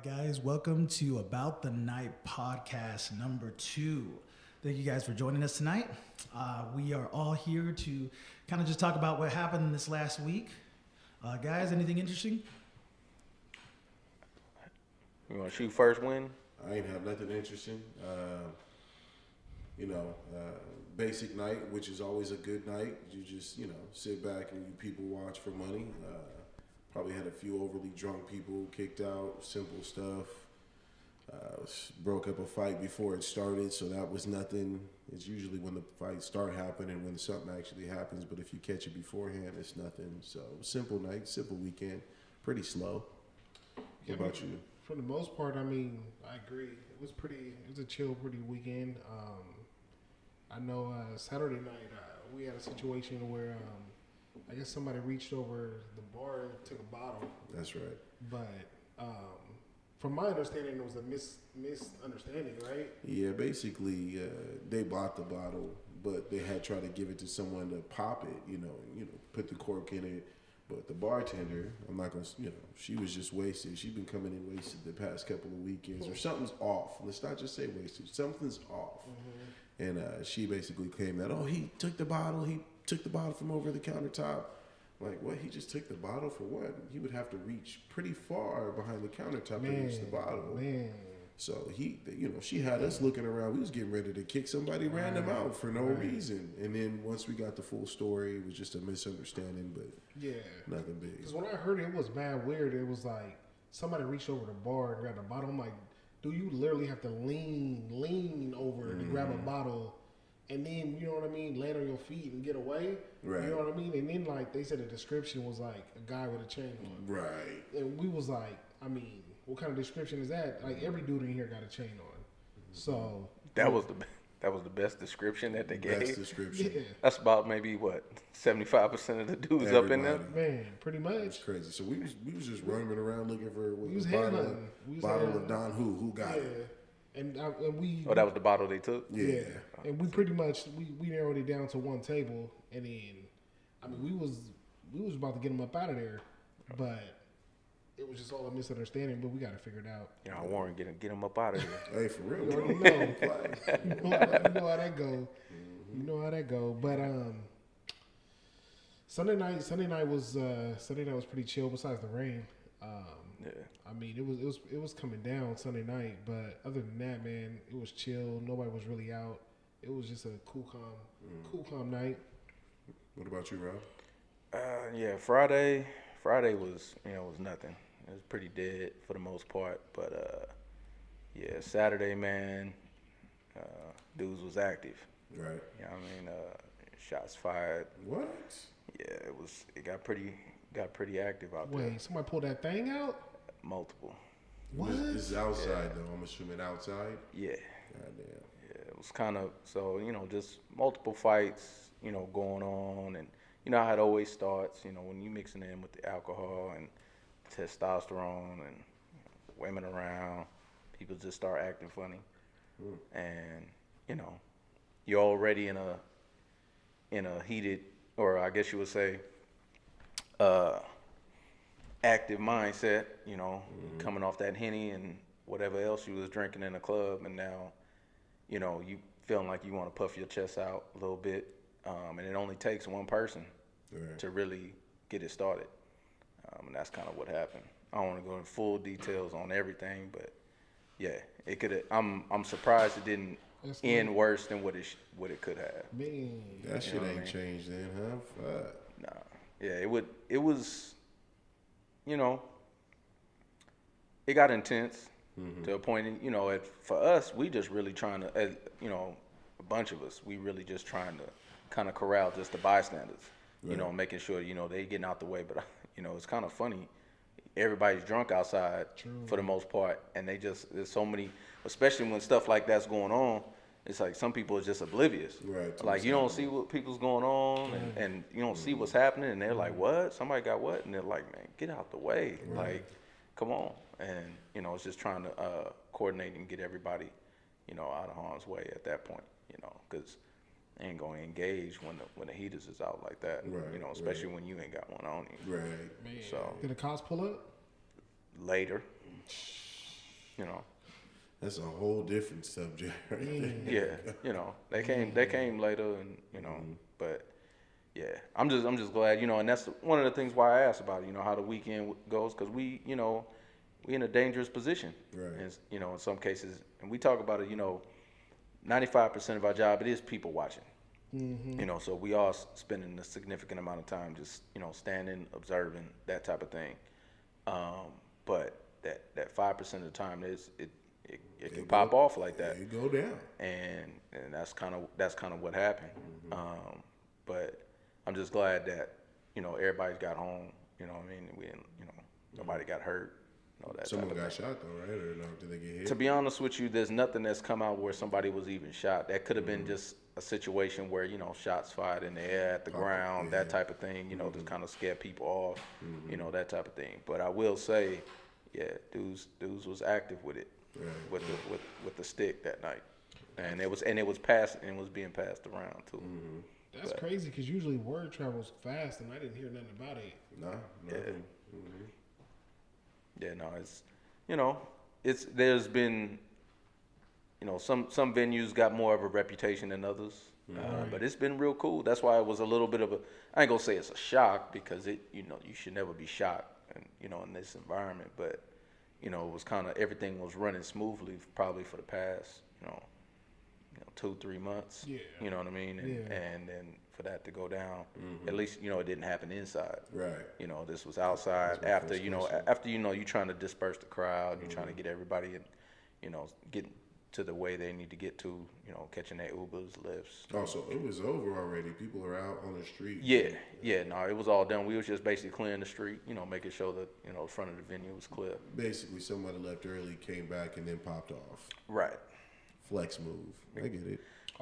right, guys, welcome to About the Night podcast number 2. Thank you guys for joining us tonight. We are all here to kind of just talk about what happened this last week. Guys, anything interesting? You want to shoot first, win? I ain't have nothing interesting. Basic night, which is always a good night. You just, sit back and you people watch for money. Probably had a few overly drunk people kicked out, simple stuff. Broke up a fight before it started, so that was nothing. It's usually when the fights start happening, when something actually happens, but if you catch it beforehand, it's nothing. So simple night, simple weekend, pretty slow. What about you? For the most part, I agree. It was a chill, pretty weekend. I know Saturday night we had a situation where I guess somebody reached over the bar and took a bottle. That's right. But from my understanding, it was a misunderstanding, right? Yeah, basically they bought the bottle, but they had tried to give it to someone to pop it, put the cork in it. But the bartender, I'm not gonna, she was just wasted. She's been coming in wasted the past couple of weekends, or something's off. Let's not just say wasted. Something's off. Mm-hmm. And she basically claimed that, he took the bottle. He took the bottle from over the countertop. Like, what? He just took the bottle for what? He would have to reach pretty far behind the countertop to reach the bottle. Man. So she had us looking around. We was getting ready to kick somebody random out for no reason. And then once we got the full story, it was just a misunderstanding, but nothing big. Because when I heard it, it was mad weird. It was like somebody reached over the bar and grabbed a bottle. I'm like, do you literally have to lean over to grab a bottle and then, you know what I mean, land on your feet and get away? Right. You know what I mean? And then, like, they said the description was like a guy with a chain on. Right. And we was like, what kind of description is that? Like, every dude in here got a chain on. So That was the best description that they gave. Best description. yeah, That's about maybe 75% of the dudes up in there. man, pretty much. It's crazy. So we was just roaming around looking for headhunting. of Don Who got it. And we. Oh, that was the bottle they took. Yeah. And we pretty much we narrowed it down to one table, and then we was about to get him up out of there, but it was just all a misunderstanding. But we got to figure it out. Yeah, Warren, get him up out of here. Hey, for real. You already know. You know how that go. You know how that go. But Sunday night was pretty chill. Besides the rain. Yeah. It was coming down Sunday night, but other than that, man, it was chill. Nobody was really out. It was just a cool, calm night. What about you, Rob? Friday was was nothing. It was pretty dead for the most part, but Saturday, man, dudes was active. Right. You know what I mean? Shots fired. What? Yeah, it got pretty active out there. Wait, somebody pulled that thing out? Multiple. What? This is outside, though. I'm assuming outside? Yeah. Goddamn. Yeah, it was kind of, so, just multiple fights, going on. And, how it always starts, when you mixing in with the alcohol and testosterone and women around, people just start acting funny. And, you're already in a heated, or I guess you would say, active mindset, coming off that Henny and whatever else you was drinking in the club, and now, you feeling like you want to puff your chest out a little bit, and it only takes one person to really get it started, and that's kind of what happened. I don't want to go in full details on everything, but yeah, it could. I'm surprised it didn't end worse than what it could have. Man, that shit ain't changed then, huh? Fuck. Nah, yeah, it was. It got intense to a point, for us, we just really trying to, a bunch of us, we really just trying to kind of corral just the bystanders, making sure, they getting out the way. But, it's kind of funny. Everybody's drunk outside for the most part, and there's so many, especially when stuff like that's going on, it's like some people are just oblivious. Right. Like, you don't see what people's going on, and you don't see what's happening, and they're like, what? Somebody got what? And they're like, man, get out the way. Right. Like, come on. And, it's just trying to coordinate and get everybody, out of harm's way at that point, because they ain't going to engage when the heaters is out like that, right, especially when you ain't got one on you. Right. man. So Did the cops pull up? later. you know. That's a whole different subject. Right there. Yeah, you know, they came later, and you know, but yeah, I'm just glad, you know, and that's one of the things why I asked about it, you know, how the weekend goes, because we, you know, we in a dangerous position, Right. and you know, in some cases, and we talk about it, you know, 95% of our job, it is people watching. You know, so we are spending a significant amount of time just, you know, standing, observing, that type of thing. But that 5% of the time it can pop off like that, It go down. and that's kind of what happened. But I'm just glad that, you know, everybody's got home. You know what I mean? We didn't, you know, nobody got hurt. You know, that Someone type of got thing. shot though, right? Or no? Did they get hit? To be honest with you, there's nothing that's come out where somebody was even shot. That could have been just a situation where, you know, shots fired in the air at the ground, that type of thing, you know, to kind of scare people off, you know, that type of thing. But I will say, yeah, dudes was active with it, Right. with the stick that night, and it was being passed around too. That's crazy because usually word travels fast, and I didn't hear nothing about it. Nah, nothing. Yeah, no, it's, you know, there's been, you know, some venues got more of a reputation than others, but it's been real cool. That's why it was a little bit of a, I ain't gonna say it's a shock, because you know, you should never be shocked, and you know, in this environment, but you know, it was kind of, everything was running smoothly probably for the past, you know, 2-3 months. Yeah. You know what I mean? And, Yeah. and then for that to go down, at least, you know, it didn't happen inside. Right. You know, this was outside my after, first you know, question. after, you know, you're trying to disperse the crowd, you're trying to get everybody, in, you know, get to the way they need to get to, you know, catching their Ubers, Lyfts. Oh, so it was over already. People are out on the street. Yeah, no, it was all done. We was just basically clearing the street, you know, making sure that, you know, the front of the venue was clear. Basically, somebody left early, came back, and then popped off. Right. Flex move. I get it.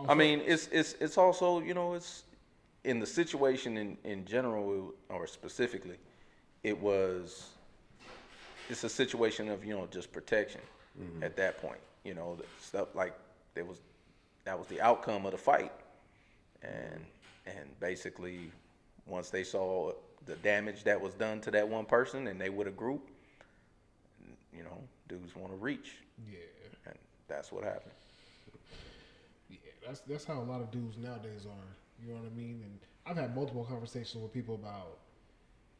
I mean, it's also, you know, it's in the situation in general, or specifically, it's a situation of, you know, just protection at that point. You know, stuff like that was the outcome of the fight, and basically, once they saw the damage that was done to that one person, and they with a group, you know, dudes want to reach, Yeah. and that's what happened. Yeah, that's how a lot of dudes nowadays are. You know what I mean? And I've had multiple conversations with people about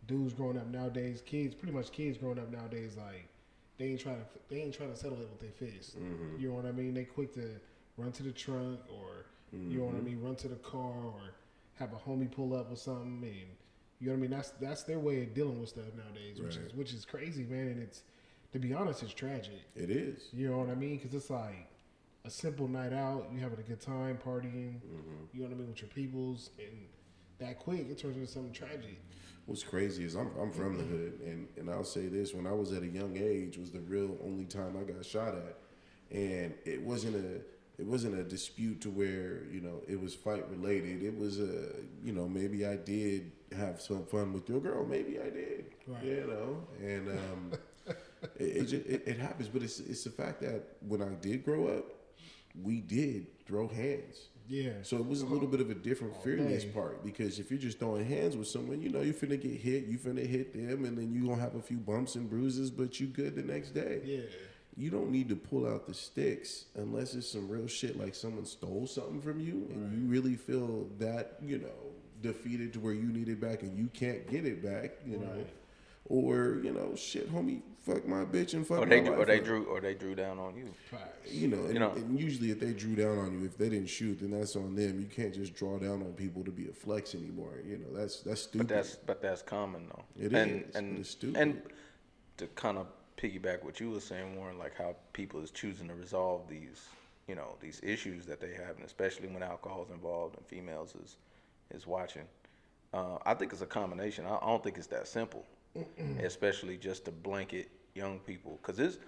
dudes growing up nowadays, kids growing up nowadays, like they ain't trying to settle it with their fists. You know what I mean? They quick to run to the trunk, or you know what I mean, run to the car, or have a homie pull up or something, and you know what I mean. That's their way of dealing with stuff nowadays, which is crazy, man. And it's, to be honest, it's tragic. It is. You know what I mean? Because it's like a simple night out, you having a good time, partying, you know what I mean, with your peoples, and that quick, it turns into something tragic. What's crazy is I'm from the hood, and I'll say this: when I was at a young age, was the real only time I got shot at, and it wasn't a dispute to where, you know, it was fight related. It was you know, maybe I did have some fun with your girl, maybe I did, Right. you know, and it happens, but it's the fact that when I did grow up, we did throw hands. Yeah. So it was a little bit of a different fearless day. part, because if you're just throwing hands with someone, you know you're finna get hit, you finna hit them, and then you gonna have a few bumps and bruises, but you good the next day. Yeah. You don't need to pull out the sticks unless it's some real shit, like someone stole something from you and you really feel that, you know, defeated to where you need it back and you can't get it back, you know. Right. Or, you know, shit, homie, fuck my bitch and fuck Or my they wife. drew down on you. Facts. You know, and, You know. and usually if they drew down on you, if they didn't shoot, then that's on them. You can't just draw down on people to be a flex anymore. You know, that's stupid. But that's common though. It and, is, and but it's stupid. And to kind of piggyback what you were saying, Warren, like how people is choosing to resolve these, you know, these issues that they have, and especially when alcohol is involved and females is watching. I think it's a combination. I don't think it's that simple, especially just to blanket young people. Because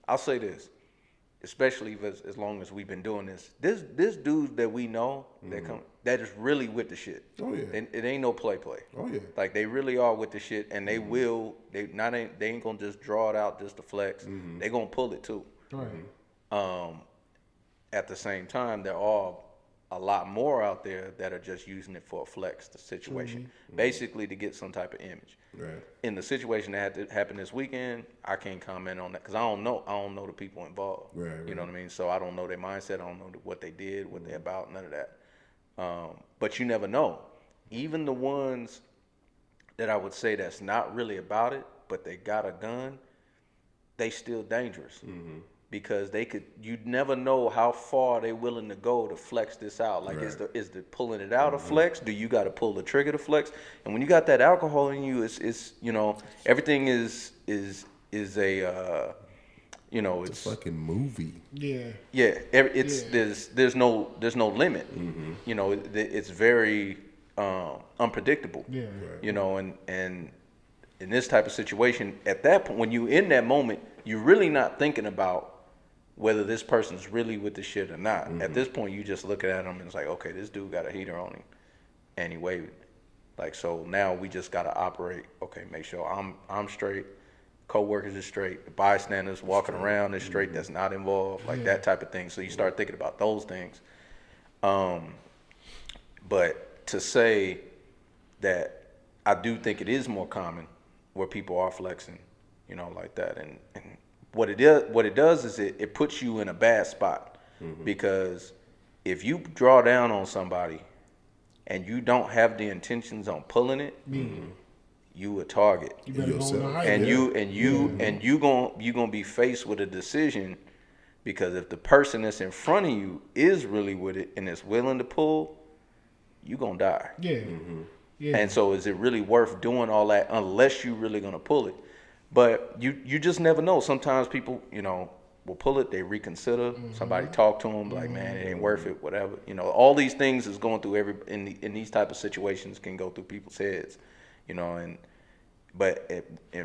I'll say this, especially as long as we've been doing this, this dudes that we know that is really with the shit. Oh, yeah. It ain't no play. Oh, yeah. Like they really are with the shit, and they ain't gonna just draw it out just to flex. Mm-hmm. They gonna pull it too. Right. At the same time, there are a lot more out there that are just using it for a flex situation, basically to get some type of image. Right. In the situation that happened this weekend, I can't comment on that because I don't know the people involved. Right, You know what I mean? So I don't know their mindset. I don't know what they did, what they're about, none of that. But you never know. Even the ones that I would say that's not really about it, but they got a gun, they still dangerous. Because you'd never know how far they're willing to go to flex this out. Like, is the pulling it out a flex? Do you got to pull the trigger to flex? And when you got that alcohol in you, it's everything is a It's a fucking movie. yeah. There's no limit. It's very unpredictable. And in this type of situation, at that point, when you in that moment, you're really not thinking about whether this person's really with the shit or not. At this point, you just looking at him and it's like, okay, this dude got a heater on him, and he waved. Like, so now we just gotta operate. Okay, make sure I'm straight, co-workers is straight, the bystanders walking around is straight. That's not involved, like that type of thing. So you start thinking about those things. But to say that I do think it is more common where people are flexing, like that, and what it does is it puts you in a bad spot, because if you draw down on somebody and you don't have the intentions on pulling it, you a target. You better go on the high. And you gonna be faced with a decision, because if the person that's in front of you is really with it and is willing to pull, you gonna die. Yeah. And so is it really worth doing all that unless you really gonna pull it? But you just never know. Sometimes people, will pull it, they reconsider. Somebody talk to them, like, man, it ain't worth it, whatever. All these things is going through in these type of situations can go through people's heads, and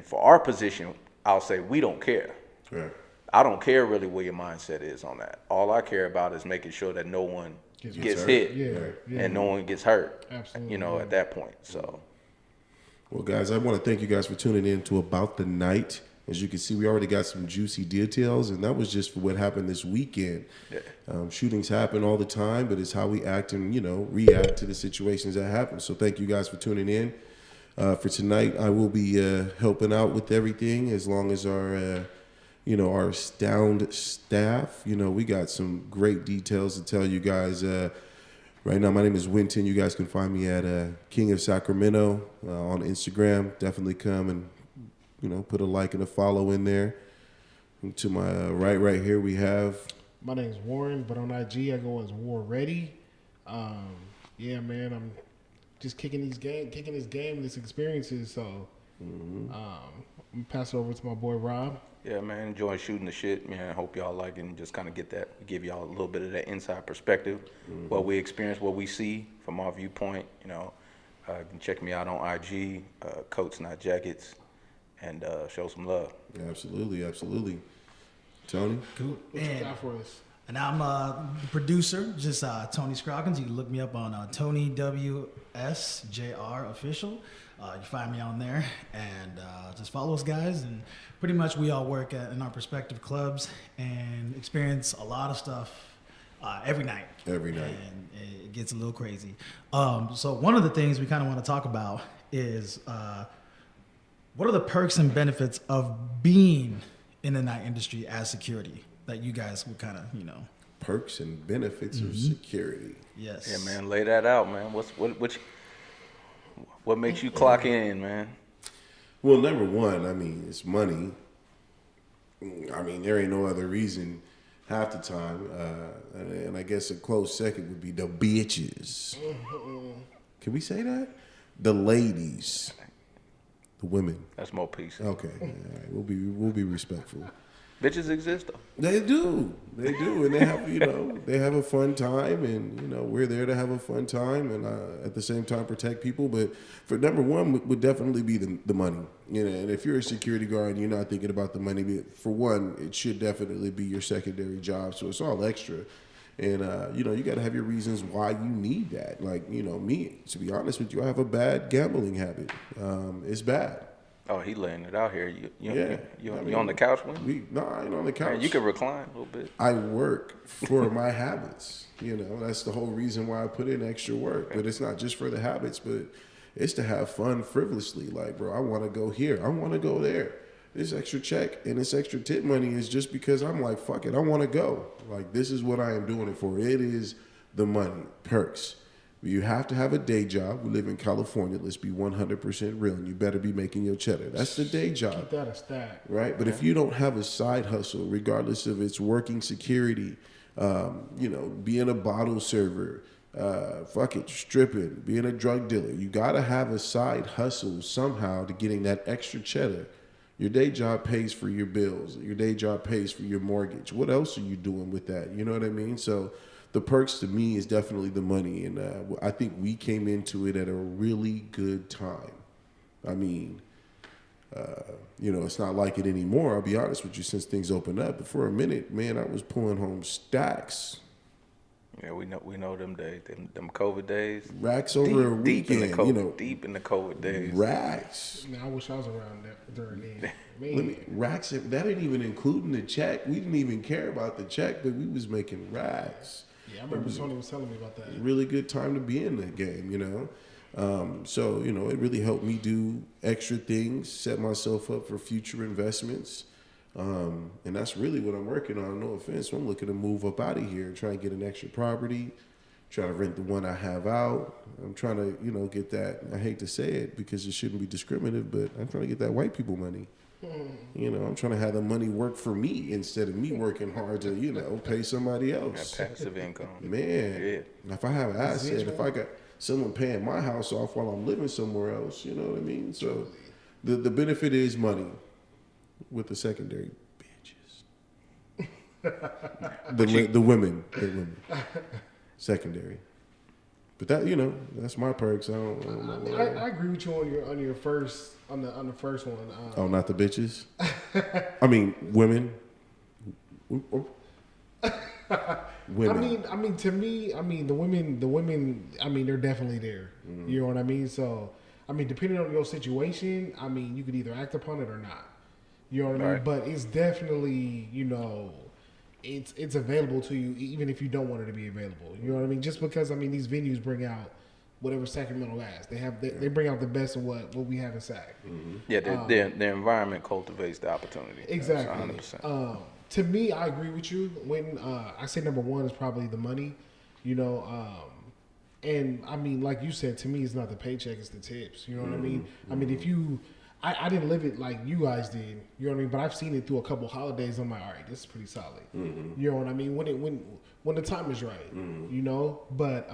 for our position, I'll say we don't care. Right. I don't care really where your mindset is on that. All I care about is making sure that no one gets hit and no one gets hurt. Absolutely. At that point. So. Well, guys, I want to thank you guys for tuning in to About the Night. As you can see, we already got some juicy details, and that was just for what happened this weekend. Shootings happen all the time, but it's how we act and, react to the situations that happen. So thank you guys for tuning in. For tonight, I will be helping out with everything as long as our astound staff. We got some great details to tell you guys. Right now, my name is Winton. You guys can find me at King of Sacramento on Instagram. Definitely come and, put a like and a follow in there. And to my right here, we have... My name's Warren, but on IG, I go as War Ready. Yeah, man, I'm just kicking this game, these experiences. So I'm going to pass it over to my boy, Rob. Yeah, man, enjoying shooting the shit, man. Hope y'all like it and just kind of give y'all a little bit of that inside perspective, what we experience, what we see from our viewpoint. You can check me out on IG, Coats Not Jackets, and show some love. Absolutely. Tony? Cool. What you got for us? And I'm the producer, just Tony Scroggins. You can look me up on Tony WSJR Official. You find me on there, and just follow us, guys. And pretty much we all work in our respective clubs and experience a lot of stuff every night. Every night. And it gets a little crazy. So one of the things we kind of want to talk about is what are the perks and benefits of being in the night industry as security that you guys would kind of, Perks and benefits of security. Yes. Yeah, man, lay that out, man. What makes you clock in, man? Well, number one, it's money. There ain't no other reason half the time. And I guess a close second would be the bitches. Can we say that? The ladies. The women. That's more peace. Okay. All right. We'll be respectful. Bitches exist, though. They do, and they have they have a fun time, and we're there to have a fun time, and at the same time protect people. But for number one would definitely be the money, And if you're a security guard and you're not thinking about the money, for one, it should definitely be your secondary job, so it's all extra. And you got to have your reasons why you need that. Like me, to be honest with you, I have a bad gambling habit. It's bad. Oh, he laying it out here. Yeah, You I mean, on the couch with him? No, I ain't on the couch. Man, you can recline a little bit. I work for my habits. You know, that's the whole reason why I put in extra work. But it's not just for the habits, but it's to have fun frivolously. Like, bro, I want to go here. I want to go there. This extra check and this extra tip money is just because I'm like, fuck it, I want to go. Like, this is what I am doing it for. It is the money, perks. You have to have a day job. We live in California. Let's be 100% real. And you better be making your cheddar. That's the day job. Keep that a stack. Right? But if you don't have a side hustle, regardless of its working security, being a bottle server, stripping, being a drug dealer, you got to have a side hustle somehow to getting that extra cheddar. Your day job pays for your bills. Your day job pays for your mortgage. What else are you doing with that? You know what I mean? So the perks to me is definitely the money. And I think we came into it at a really good time. I mean, it's not like it anymore. I'll be honest with you, since things opened up. But for a minute, man, I was pulling home stacks. Yeah, we know them days, them COVID days. Racks over a weekend, deep in the COVID days. Racks. Man, I wish I was around that during then. Man. Racks. That ain't even including the check. We didn't even care about the check, but we was making racks. Yeah, I remember Tony was telling me about that. Really good time to be in the game, So, it really helped me do extra things, set myself up for future investments. And that's really what I'm working on. No offense. I'm looking to move up out of here, try and get an extra property, try to rent the one I have out. I'm trying to, get that. I hate to say it because it shouldn't be discriminative, but I'm trying to get that white people money. I'm trying to have the money work for me instead of me working hard to, pay somebody else. That passive income. Man, if I have an asset, if I got someone paying my house off while I'm living somewhere else, you know what I mean? So the benefit is money with the secondary bitches. the women. Secondary. But that, that's my perks. I don't know. I agree with you on your first on the first one. Oh, not the bitches. I mean, women. Women. I mean, to me, the women. I mean, they're definitely there. Mm-hmm. You know what I mean? So, depending on your situation, you could either act upon it or not. You know what I mean? But it's definitely, it's available to you even if you don't want it to be available. You know what I mean? Just because these venues bring out whatever Sacramento has. They bring out the best of what we have in Sac. Mm-hmm. Yeah, their environment cultivates the opportunity. Exactly. 100%. To me, I agree with you. When I say number one is probably the money, and like you said, to me, it's not the paycheck, it's the tips. You know what I mean? If you, I didn't live it like you guys did. You know what I mean? But I've seen it through a couple holidays. I'm like, all right, this is pretty solid. Mm-hmm. You know what I mean? When the time is right, But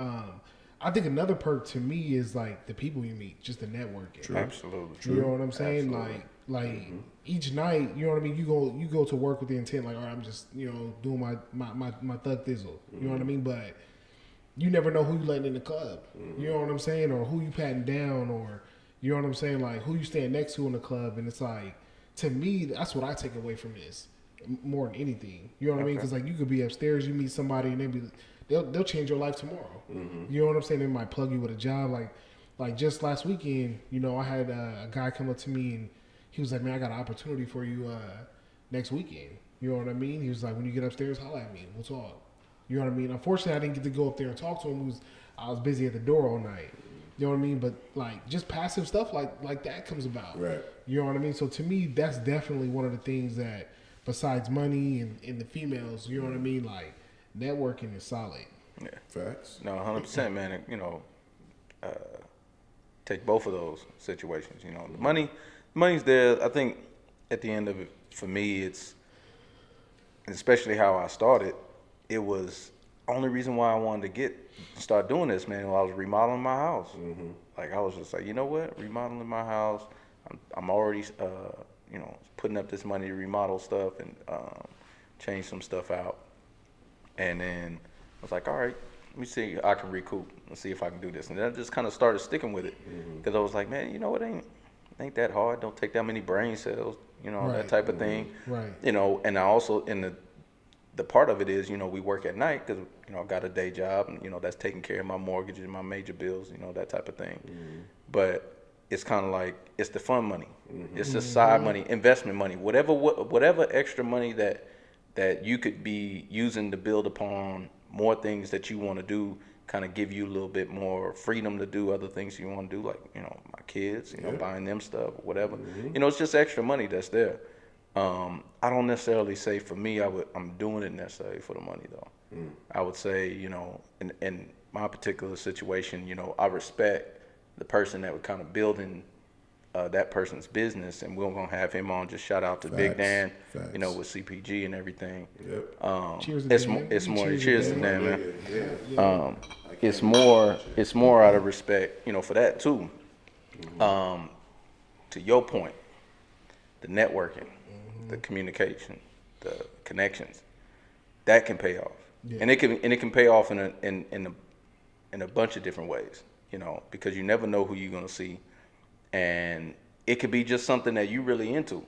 I think another perk to me is like the people you meet, just the networking. True. Absolutely. True. You know what I'm saying? Absolutely. Like each night, you know what I mean? You go to work with the intent, like, all right, I'm just, doing my thug thizzle. You know what I mean? But you never know who you letting in the club. You know what I'm saying? Or who you patting down, or you know what I'm saying? Like who you stand next to in the club. And it's like, to me, that's what I take away from this more than anything. You know what I mean? Because like you could be upstairs, you meet somebody, and they'll change your life tomorrow. You know what I'm saying? They might plug you with a job. Like just last weekend, I had a guy come up to me and he was like, man, I got an opportunity for you next weekend. You know what I mean? He was like, when you get upstairs, holla at me. We'll talk. You know what I mean? Unfortunately, I didn't get to go up there and talk to him. I was busy at the door all night. You know what I mean? But like just passive stuff like that comes about. Right. You know what I mean? So to me, that's definitely one of the things that, besides money and the females, you know what I mean? Like networking is solid. Yeah. Facts. No, 100%, man. Take both of those situations. The money's there. I think at the end of it, for me, it's especially how I started. It was only reason why I wanted to start doing this, man. While I was remodeling my house. Mm-hmm. Like I was just like, you know what? Remodeling my house. I'm already, putting up this money to remodel stuff and change some stuff out. And then I was like, all right, let me see. I can recoup. Let's see if I can do this. And then I just kind of started sticking with it because I was like, man, it ain't that hard. Don't take that many brain cells, Right. that type of thing. Right. And I also, in the part of it is, we work at night because, I got a day job and, that's taking care of my mortgage and my major bills, that type of thing. Mm-hmm. But it's kind of like it's the fun money. It's the side money, investment money, whatever extra money that you could be using to build upon more things that you want to do, kind of give you a little bit more freedom to do other things you want to do, like, you know, my kids, you know, buying them stuff or whatever. You know, it's just extra money that's there. I don't necessarily say for me, I'm doing it necessarily for the money though. I would say, you know, in my particular situation, you know, I respect the person that was kind of building that person's business, and we're gonna have him on. Just shout out to Big Dan, you know, with CPG and everything. Cheers to It's Dan. more Cheers to cheers to Dan. Dan, man. It's more out of respect, you know, for that too. To your point, the networking, the communication, the connections, that can pay off, and it can pay off in a bunch of different ways, you know, because you never know who you're gonna see, and it could be just something that you really into,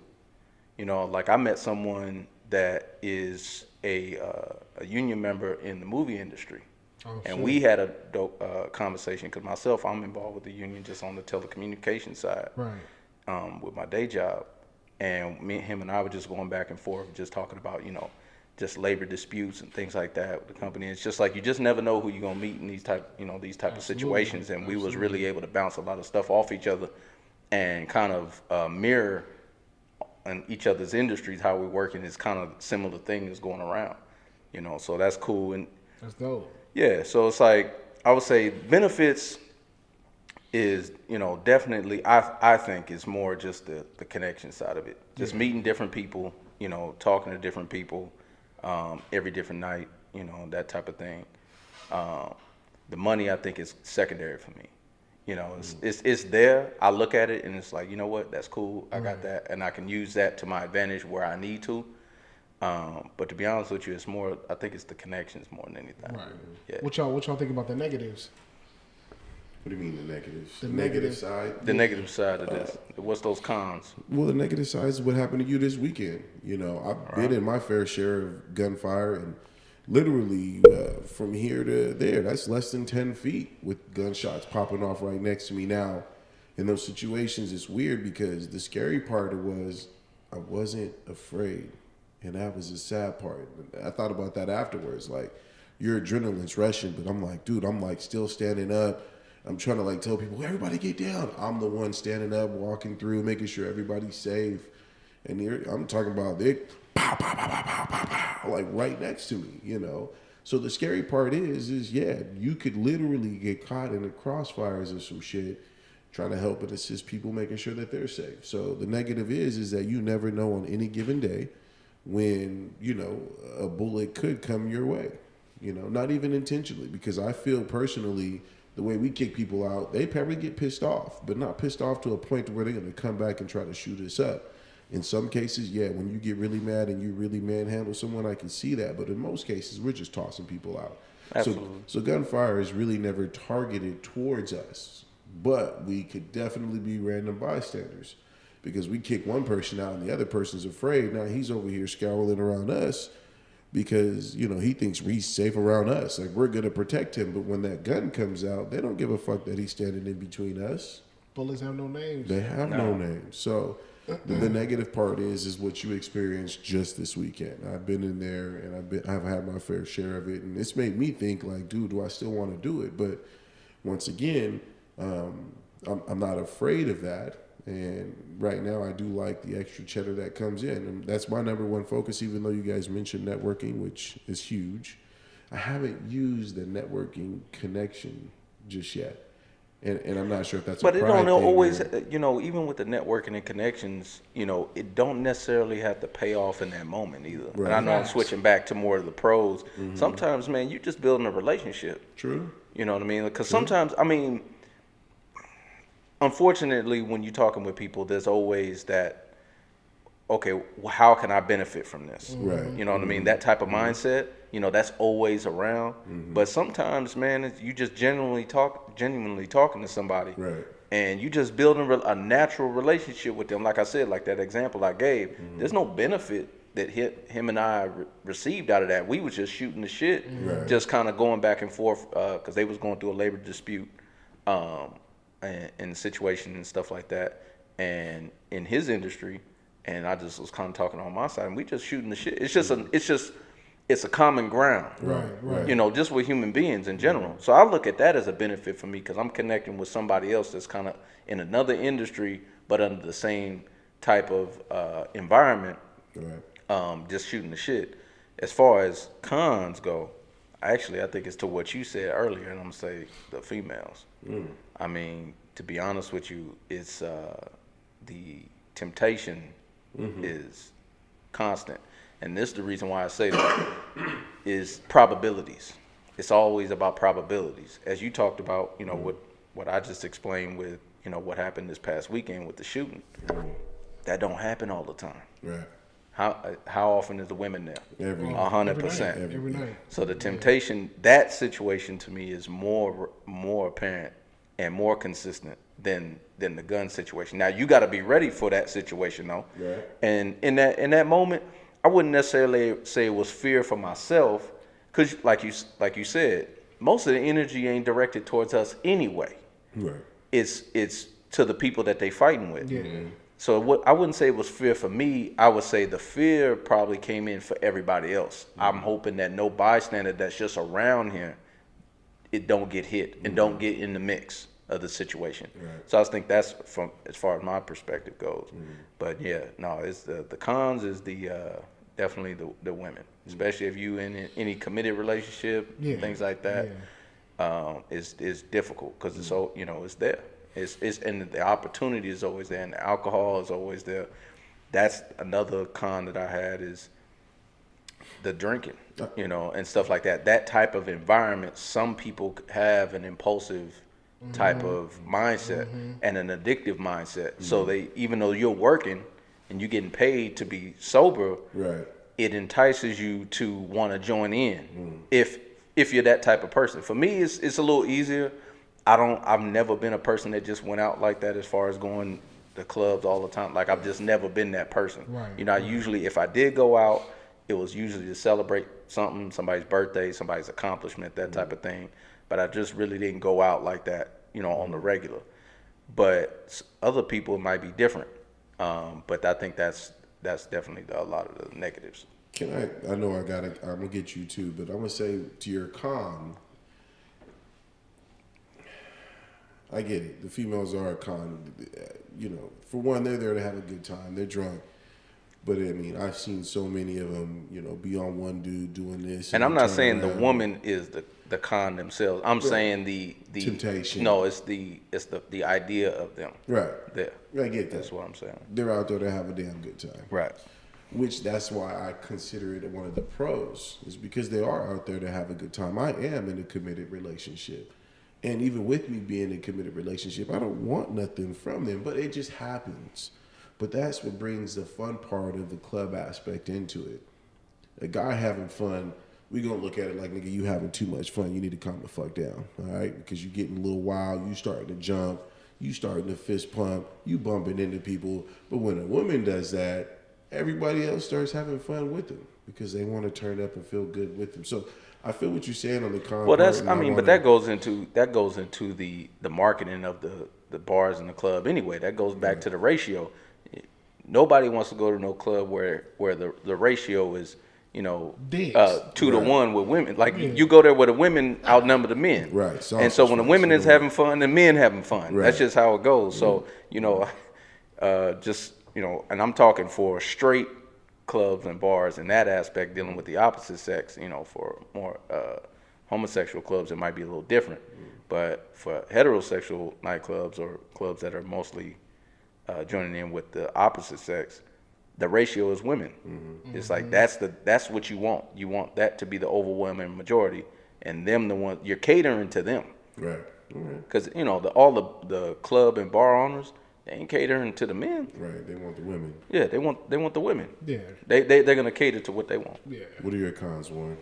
you know. Like I met someone that is a union member in the movie industry. And we had a dope conversation because myself, I'm involved with the union just on the telecommunications side, with my day job. And him and I were just going back and forth, just talking about, you know, just labor disputes and things like that with the company. It's just like you just never know who you're gonna meet in these type of situations. And we was really able to bounce a lot of stuff off each other and kind of mirror in each other's industries how we're working. Is kind of similar things going around, you know. So that's cool. And that's dope. Yeah, so it's like I would say benefits is, you know, definitely I think it's more just the connection side of it. Just meeting different people, you know, talking to different people every different night, you know, that type of thing. The money I think is secondary for me. You know, it's there. I look at it and it's like, you know what, that's cool. I got that, and I can use that to my advantage where I need to. But to be honest with you, it's more. I think it's the connections more than anything. Right. Yeah. What y'all think about the negatives? What do you mean the negatives? The negative negative side? The negative side of this. What's those cons? Well, the negative side is what happened to you this weekend. You know, I've been in my fair share of gunfire, and literally from here to there, that's less than 10 feet with gunshots popping off right next to me. Now, in those situations, it's weird because the scary part was I wasn't afraid. And that was the sad part. I thought about that afterwards. Like, your adrenaline's rushing, but I'm like, dude, I'm like still standing up. I'm trying to like tell people, everybody get down. I'm the one standing up, walking through, making sure everybody's safe. And I'm talking about they pow, pow, pow, pow, pow, pow, pow, like right next to me, you know. So the scary part is yeah, you could literally get caught in the crossfires of some shit, trying to help and assist people, making sure that they're safe. So the negative is that you never know on any given day when, you know, a bullet could come your way, you know, not even intentionally, because I feel personally the way we kick people out, they probably get pissed off, but not pissed off to a point to where they're going to come back and try to shoot us up. In some cases, yeah, when you get really mad and you really manhandle someone, I can see that. But in most cases, we're just tossing people out. Absolutely. So gunfire is really never targeted towards us, but we could definitely be random bystanders. Because we kick one person out and the other person's afraid. Now he's over here scowling around us because, you know, he thinks he's safe around us. Like, we're going to protect him. But when that gun comes out, they don't give a fuck that he's standing in between us. Bullets have no names. They have no names. So the negative part is what you experienced just this weekend. I've been in there and I've had my fair share of it. And it's made me think like, dude, do I still want to do it? But once again, I'm not afraid of that. And right now, I do like the extra cheddar that comes in. And that's my number one focus, even though you guys mentioned networking, which is huge. I haven't used the networking connection just yet. And I'm not sure if that's a pride thing. But it don't always, you know, even with the networking and connections, you know, it don't necessarily have to pay off in that moment either. Right. And I know I'm switching back to more of the pros. Sometimes, man, you just building a relationship. True. You know what I mean? Because sometimes, I mean, unfortunately, when you're talking with people, there's always that, okay, how can I benefit from this? Right. You know what I mean? That type of mindset, you know, that's always around. But sometimes, man, you just genuinely talking to somebody. Right. And you just building a natural relationship with them. Like I said, like that example I gave, there's no benefit that him and I received out of that. We was just shooting the shit, just kind of going back and forth because they was going through a labor dispute. in situations and stuff like that, and in his industry, and I just was kind of talking on my side, and we just shooting the shit. It's a common ground, Right. you know, just with human beings in general. So I look at that as a benefit for me because I'm connecting with somebody else that's kind of in another industry, but under the same type of environment, just shooting the shit. As far as cons go, I think it's to what you said earlier, and I'm gonna say the females. I mean, to be honest with you, it's the temptation is constant, and this is the reason why I say that is probabilities. It's always about probabilities, as you talked about. You know what I just explained with what happened this past weekend with the shooting. That don't happen all the time. Right. How often is the women there? 100%. Every night. So the temptation, that situation to me is more apparent and more consistent than the gun situation. Now you got to be ready for that situation though. Right. And in that moment, I wouldn't necessarily say it was fear for myself, because like you said, most of the energy ain't directed towards us anyway. Right. It's to the people that they fighting with. Yeah. So I wouldn't say it was fear for me. I would say the fear probably came in for everybody else. I'm hoping that no bystander that's just around here, it don't get hit and don't get in the mix of the situation. Right. So I think that's from as far as my perspective goes. But yeah, no, it's the cons is the definitely the women, especially if you in any committed relationship, things like that. Is difficult because it's so it's there. It's and the opportunity is always there, and the alcohol is always there. That's another con that I had is the drinking, and stuff like that. That type of environment, some people have an impulsive type of mindset and an addictive mindset. So they, even though you're working and you're getting paid to be sober, Right. it entices you to want to join in if you're that type of person. For me, it's a little easier. I've never been a person that just went out like that as far as going to clubs all the time. Like, I've just never been that person. Right. I usually, if I did go out, it was usually to celebrate something, somebody's birthday, somebody's accomplishment, that type of thing. But I just really didn't go out like that, on the regular. But other people might be different. But I think that's definitely a lot of the negatives. I know I'm gonna get you too, but I'm gonna say to your con, I get it. The females are a con. For one, they're there to have a good time. They're drunk. But I mean, I've seen so many of them, be on one dude doing this. And I'm not saying the woman is the con themselves. I'm saying the temptation. No, it's the idea of them. Right. There. I get that. That's what I'm saying. They're out there to have a damn good time. Right. That's why I consider it one of the pros, is because they are out there to have a good time. I am in a committed relationship. And even with me being in a committed relationship, I don't want nothing from them, but it just happens. But that's what brings the fun part of the club aspect into it. A guy having fun, we gonna look at it like, nigga, you having too much fun. You need to calm the fuck down, all right? Because you're getting a little wild. You starting to jump. You starting to fist pump. You bumping into people. But when a woman does that, everybody else starts having fun with them because they want to turn up and feel good with them. So I feel what you're saying on the con. Well, but that goes into the marketing of the bars and the club anyway. That goes back to the ratio. Nobody wants to go to no club where the ratio is 2 to 1 with women. Like you go there where the women outnumber the men. Right. And so when the women is having fun, the men having fun. Right. That's just how it goes. So and I'm talking for straight clubs and bars in that aspect, dealing with the opposite sex. For more homosexual clubs, it might be a little different. But for heterosexual nightclubs or clubs that are mostly joining in with the opposite sex, the ratio is women. It's like that's what you want. You want that to be the overwhelming majority, and them the one you're catering to them. Right. Because all the club and bar owners, they ain't catering to the men. Right. They want the women. Yeah, they want the women. Yeah. They're gonna cater to what they want. Yeah. What are your cons, Warren?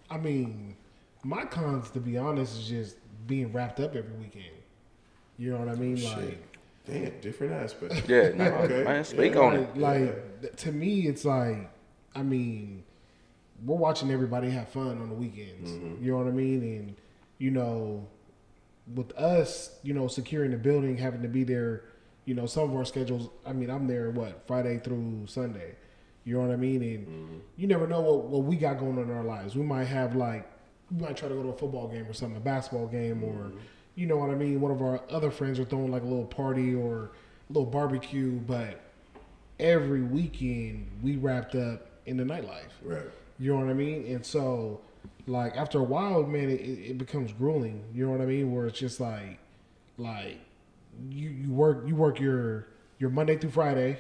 I mean, my cons, to be honest, is just being wrapped up every weekend. You know what I mean? Shit. Like, Damn, different aspect. Yeah, no, Okay. man, speak on it. Like, to me, it's like, I mean, we're watching everybody have fun on the weekends. You know what I mean? And, with us, securing the building, having to be there, some of our schedules. I mean, I'm there Friday through Sunday. You know what I mean? And you never know what we got going on in our lives. We might have we might try to go to a football game or something, a basketball game, or you know what I mean. One of our other friends are throwing like a little party or a little barbecue, but every weekend we wrapped up in the nightlife. Right. You know what I mean? And so, after a while, man, it becomes grueling. You know what I mean? Where it's just like you work your Monday through Friday.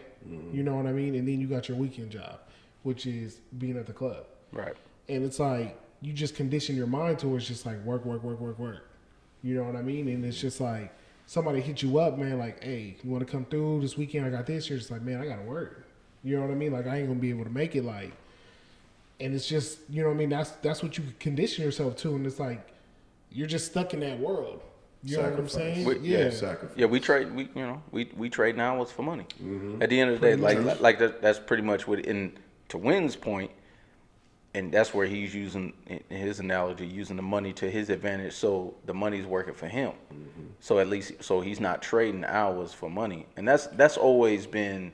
You know what I mean? And then you got your weekend job, which is being at the club. Right. And it's like you just condition your mind to it's just like work. You know what I mean? And it's just like somebody hit you up, man, like, hey, you want to come through this weekend? I got this. You're just like, man, I got to work. You know what I mean? Like, I ain't going to be able to make it. And it's just, you know what I mean? That's what you condition yourself to. And it's like, you're just stuck in that world. You know what I'm saying? Sacrifice. Yeah, we trade. We trade hours for money. At the end of the day, that's pretty much what. And to Wynn's point, and that's where he's using in his analogy, using the money to his advantage. So the money's working for him. So at least, he's not trading hours for money, and that's always been,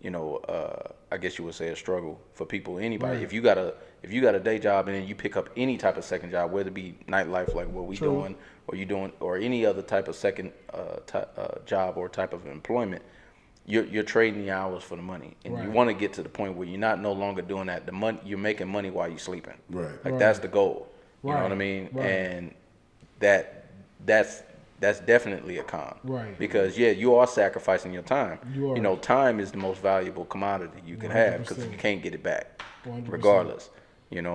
I guess you would say a struggle for people. Anybody, Right. if you got a day job and then you pick up any type of second job, whether it be nightlife like what we doing, or you doing, or any other type of second job or type of employment, you're trading the hours for the money, and Right. you want to get to the point where you're not no longer doing that. The money you're making money while you're sleeping. Right. Like Right. that's the goal. You know Right. what I mean? Right. And that's definitely a con. Right. Because you are sacrificing your time. You are. Time is the most valuable commodity you can have because 100%. you can't get it back, 100%. regardless.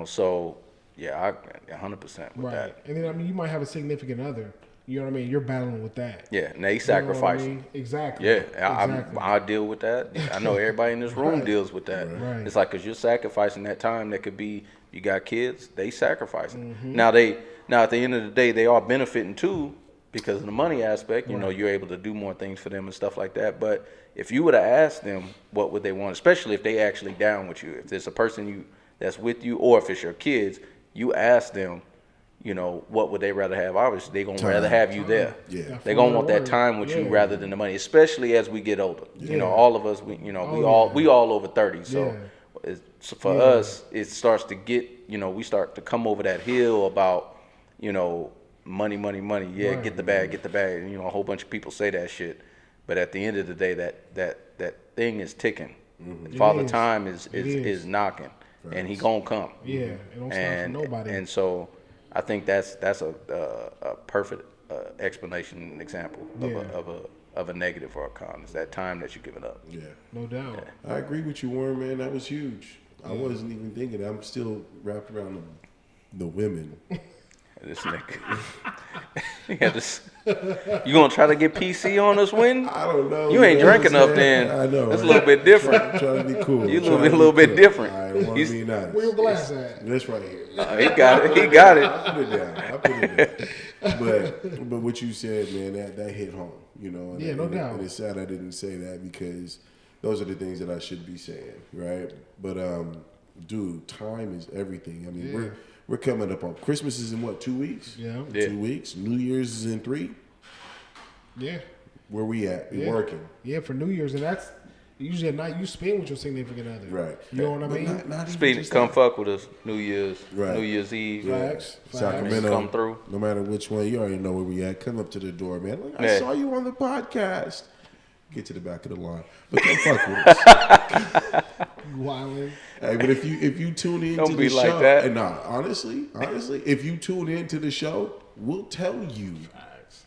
So I 100% with Right. that. And then, you might have a significant other. You know what I mean? You're battling with that. Yeah, and they You know what I sacrifice. mean? Exactly. Yeah, Exactly. I deal with that. I know everybody in this room Right. deals with that. Right. It's like because you're sacrificing that time that could be, you got kids, they sacrificing. Mm-hmm. Now at the end of the day, they are benefiting too because of the money aspect. Right. You're able to do more things for them and stuff like that. But if you would have asked them what would they want, especially if they actually down with you, if there's a person that's with you, or if it's your kids, you ask them, what would they rather have? Obviously, they're going to rather have you there. Yeah. They're going to want that time with you Yeah. rather than the money, especially as we get older. Yeah. All of us, we all over 30. So, so for us, it starts to get, we start to come over that hill about, money. Yeah, Right. get the bag. A whole bunch of people say that shit. But at the end of the day, that thing is ticking. Father is. Time It is knocking. And he going to come. Yeah. It don't stop for nobody. And so I think that's a perfect explanation and example of a negative or a con. It's that time that you're giving up. Yeah. No doubt. I agree with you, Warren, man. That was huge. I wasn't even thinking. I'm still wrapped around the women. This nigga. You gonna try to get PC on us, Win? I don't know. You ain't know what drinking I'm up saying? then. I know. That's a right? little bit different. I'm trying to be cool. You Trying to a little be bit cool. different. I don't want He's- to be nice. Where your glass at? That's right here. He got it. He got it. I put it down. But what you said, man, that hit home. And Yeah, no doubt. And it's sad I didn't say that because those are the things that I should be saying, right? But dude, time is everything. I mean, we're coming up on Christmas is in what, 2 weeks? Yeah. 2 weeks. New Year's is in 3. Yeah. Where we at? We Yeah. working. Yeah, for New Year's. And that's usually a night you spend with your significant other. Right. You know what I But mean? not even Speaking, just come that. fuck with us. New Year's Eve. Facts. Sacramento. Come through. No matter which one, you already know where we at. Come up to the door, man. Look, I Yeah. saw you on the podcast. Get to the back of the line. But come fuck with us. Wilding. Hey, but if you tune in Don't to be the like show, that. and honestly, if you tune into the show, we'll tell you.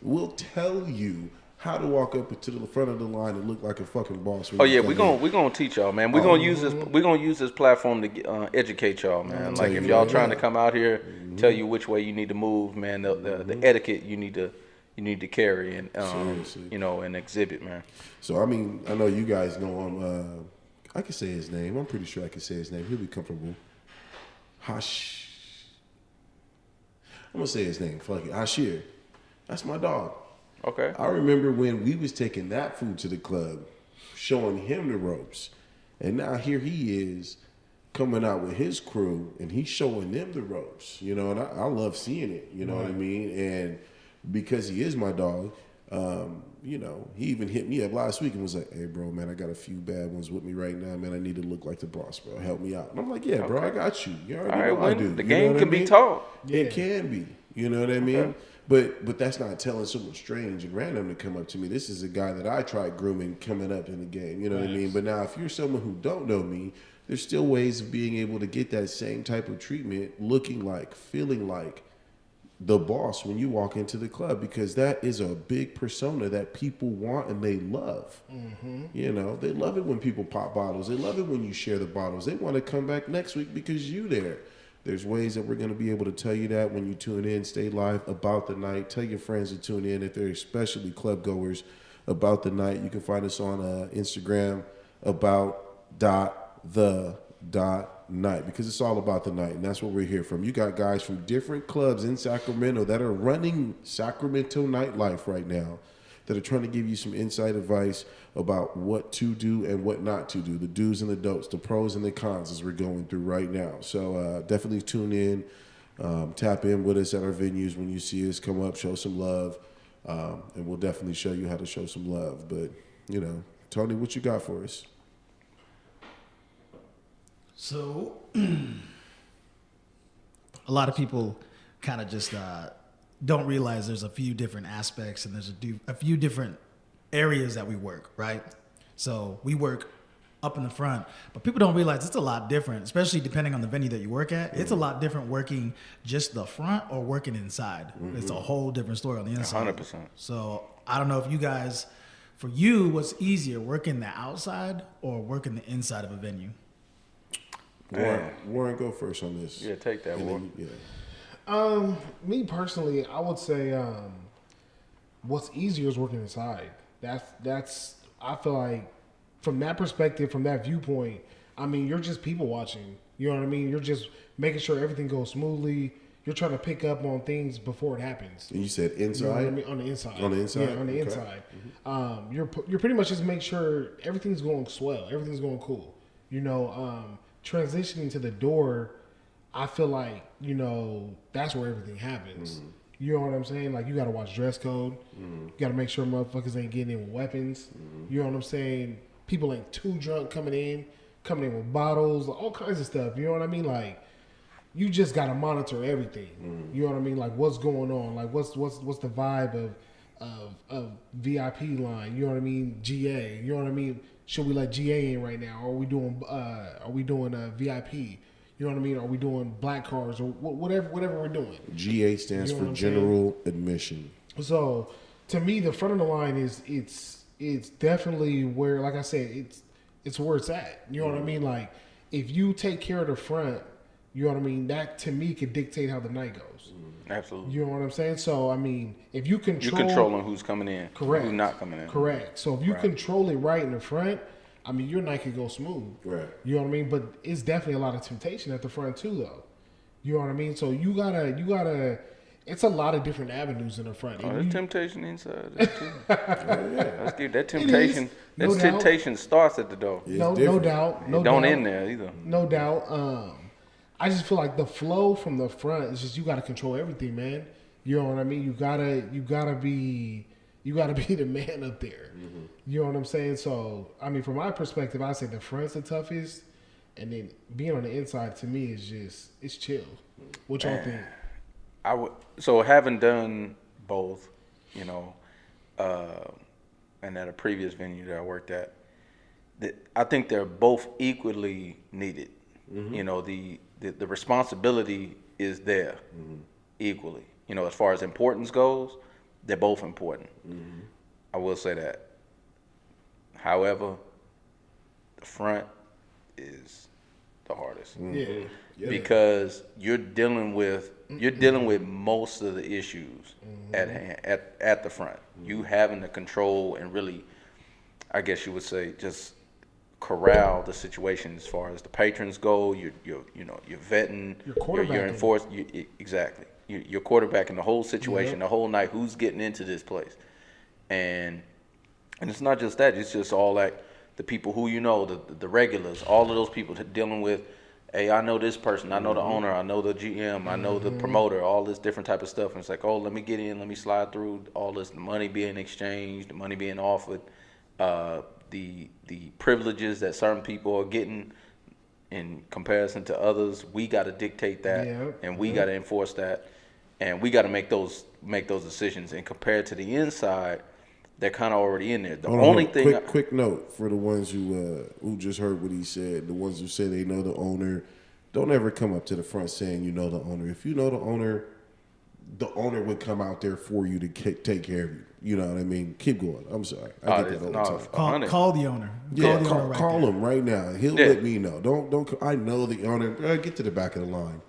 We'll tell you how to walk up to the front of the line and look like a fucking boss. when Oh you yeah, come we gonna teach y'all, man. We're gonna use this platform to educate y'all, man. Like you if y'all right trying now. to come out here, tell you which way you need to move, man. The etiquette you need to carry and Seriously. and exhibit, man. So I mean, I know you guys know him. I can say his name. I'm pretty sure I can say his name. He'll be comfortable. I'm gonna say his name. Fuck it. Hashir. That's my dog. Okay. I remember when we was taking that food to the club, showing him the ropes, and now here he is coming out with his crew, and he's showing them the ropes. And I love seeing it. You know what I mean? And because he is my dog. You know, he even hit me up last week and was like, "Hey, bro, man, I got a few bad ones with me right now, man. I need to look like the boss, bro. Help me out." And I'm like, "Yeah, bro, I got you. You already know I do." The You game know what can I be mean? taught. It can be. You know what I mean? But that's not telling someone strange and random to come up to me. This is a guy that I tried grooming coming up in the game. You know what I mean? But now, if you're someone who don't know me, there's still ways of being able to get that same type of treatment, looking like, feeling like the boss when you walk into the club, because that is a big persona that people want and they love. You know, they love it when people pop bottles. They love it when you share the bottles. They want to come back next week because you there. There's ways that we're going to be able to tell you that when you tune in. Stay live about the night. Tell your friends to tune in if they're especially club goers about the night. You can find us on Instagram about.the.night, because it's all about the night, and that's what we're here from. You got guys from different clubs in Sacramento that are running Sacramento nightlife right now that are trying to give you some insight advice about what to do and what not to do, the do's and the don'ts, the pros and the cons as we're going through right now. So definitely tune in, tap in with us at our venues when you see us. Come up, show some love, and we'll definitely show you how to show some love. But, you know, Tony, what you got for us? So, a lot of people kind of just don't realize there's a few different aspects and there's a few different areas that we work, right? So we work up in the front, but people don't realize it's a lot different, especially depending on the venue that you work at. It's a lot different working just the front or working inside. It's a whole different story on the inside. 100%. So I don't know if you guys, for you, what's easier, working the outside or working the inside of a venue? Warren, go first on this. Yeah, take that, And Warren. then, yeah. Me personally, I would say what's easier is working inside. That's I feel like from that perspective, from that viewpoint, I mean, you're just people watching. You know what I mean? You're just making sure everything goes smoothly. You're trying to pick up on things before it happens. And you said inside? You know what I mean? On the inside. On the inside? Yeah, on the Okay. inside. You're pretty much just make sure everything's going swell, everything's going cool. You know, transitioning to the door, I feel like, you know, that's where everything happens. You know what I'm saying? Like, you got to watch dress code. You got to make sure motherfuckers ain't getting in with weapons. You know what I'm saying? People ain't too drunk coming in with bottles, all kinds of stuff. You know what I mean? Like, you just got to monitor everything. You know what I mean? Like, what's going on? Like, what's the vibe of VIP line? You know what I mean? GA. You know what I mean? Should we let GA in right now? Are we doing VIP? You know what I mean? Are we doing black cards or whatever we're doing? GA stands You know for what I'm saying? General Admission. So to me, the front of the line is it's definitely where, like I said, it's where it's at. You know what I mean? Like, if you take care of the front, you know what I mean? That to me could dictate how the night goes. Absolutely. You know what I'm saying? So I mean, if you You're controlling who's coming in, Correct. who's not coming in. correct. So if you Right. control it right in the front, I mean, your night could go smooth. Right. You know what I mean? But it's definitely a lot of temptation at the front too, though. You know what I mean? So you gotta. It's a lot of different avenues in the front. Oh, And there's you- temptation inside there too. Let's give that It temptation. is. No That doubt. temptation starts at the door. It's no different. doubt. No It don't doubt. end there either. No doubt. I just feel like the flow from the front is just, you got to control everything, man. You know what I mean? You gotta be the man up there. You know what I'm saying? So I mean, from my perspective, I say the front's the toughest, and then being on the inside to me is just, it's chill. What y'all think? I would. So having done both, you know, and at a previous venue that I worked at, I think they're both equally needed. You know, the responsibility is there equally. You know, as far as importance goes, they're both important. I will say that. However, the front is the hardest Yeah. because you're dealing with most of the issues at hand at the front. You having to control and really, I guess you would say, just corral the situation as far as the patrons go. You're vetting, You're you're quarterbacking. enforced. Exactly. You're quarterbacking the whole situation, the whole night. Who's getting into this place, and it's not just that. It's just all like the people who the regulars, all of those people dealing with hey, I know this person, I know the owner, I know the GM, I know the promoter, all this different type of stuff. And it's like, oh, let me get in, let me slide through all this, the money being exchanged, the money being offered, the privileges that certain people are getting in comparison to others. We got to dictate that, and we got to enforce that, and we got to make those decisions. And compared to the inside, they're kind of already in there. The only thing, quick note for the ones who just heard what he said, the ones who say they know the owner, don't ever come up to the front saying you know the owner. If you know the owner would come out there for you to take care of you. You know what I mean? Keep going. I'm sorry. I get that all the time. Call the owner. Yeah, call him right now. He'll let me know. Don't. I know the owner. Get to the back of the line.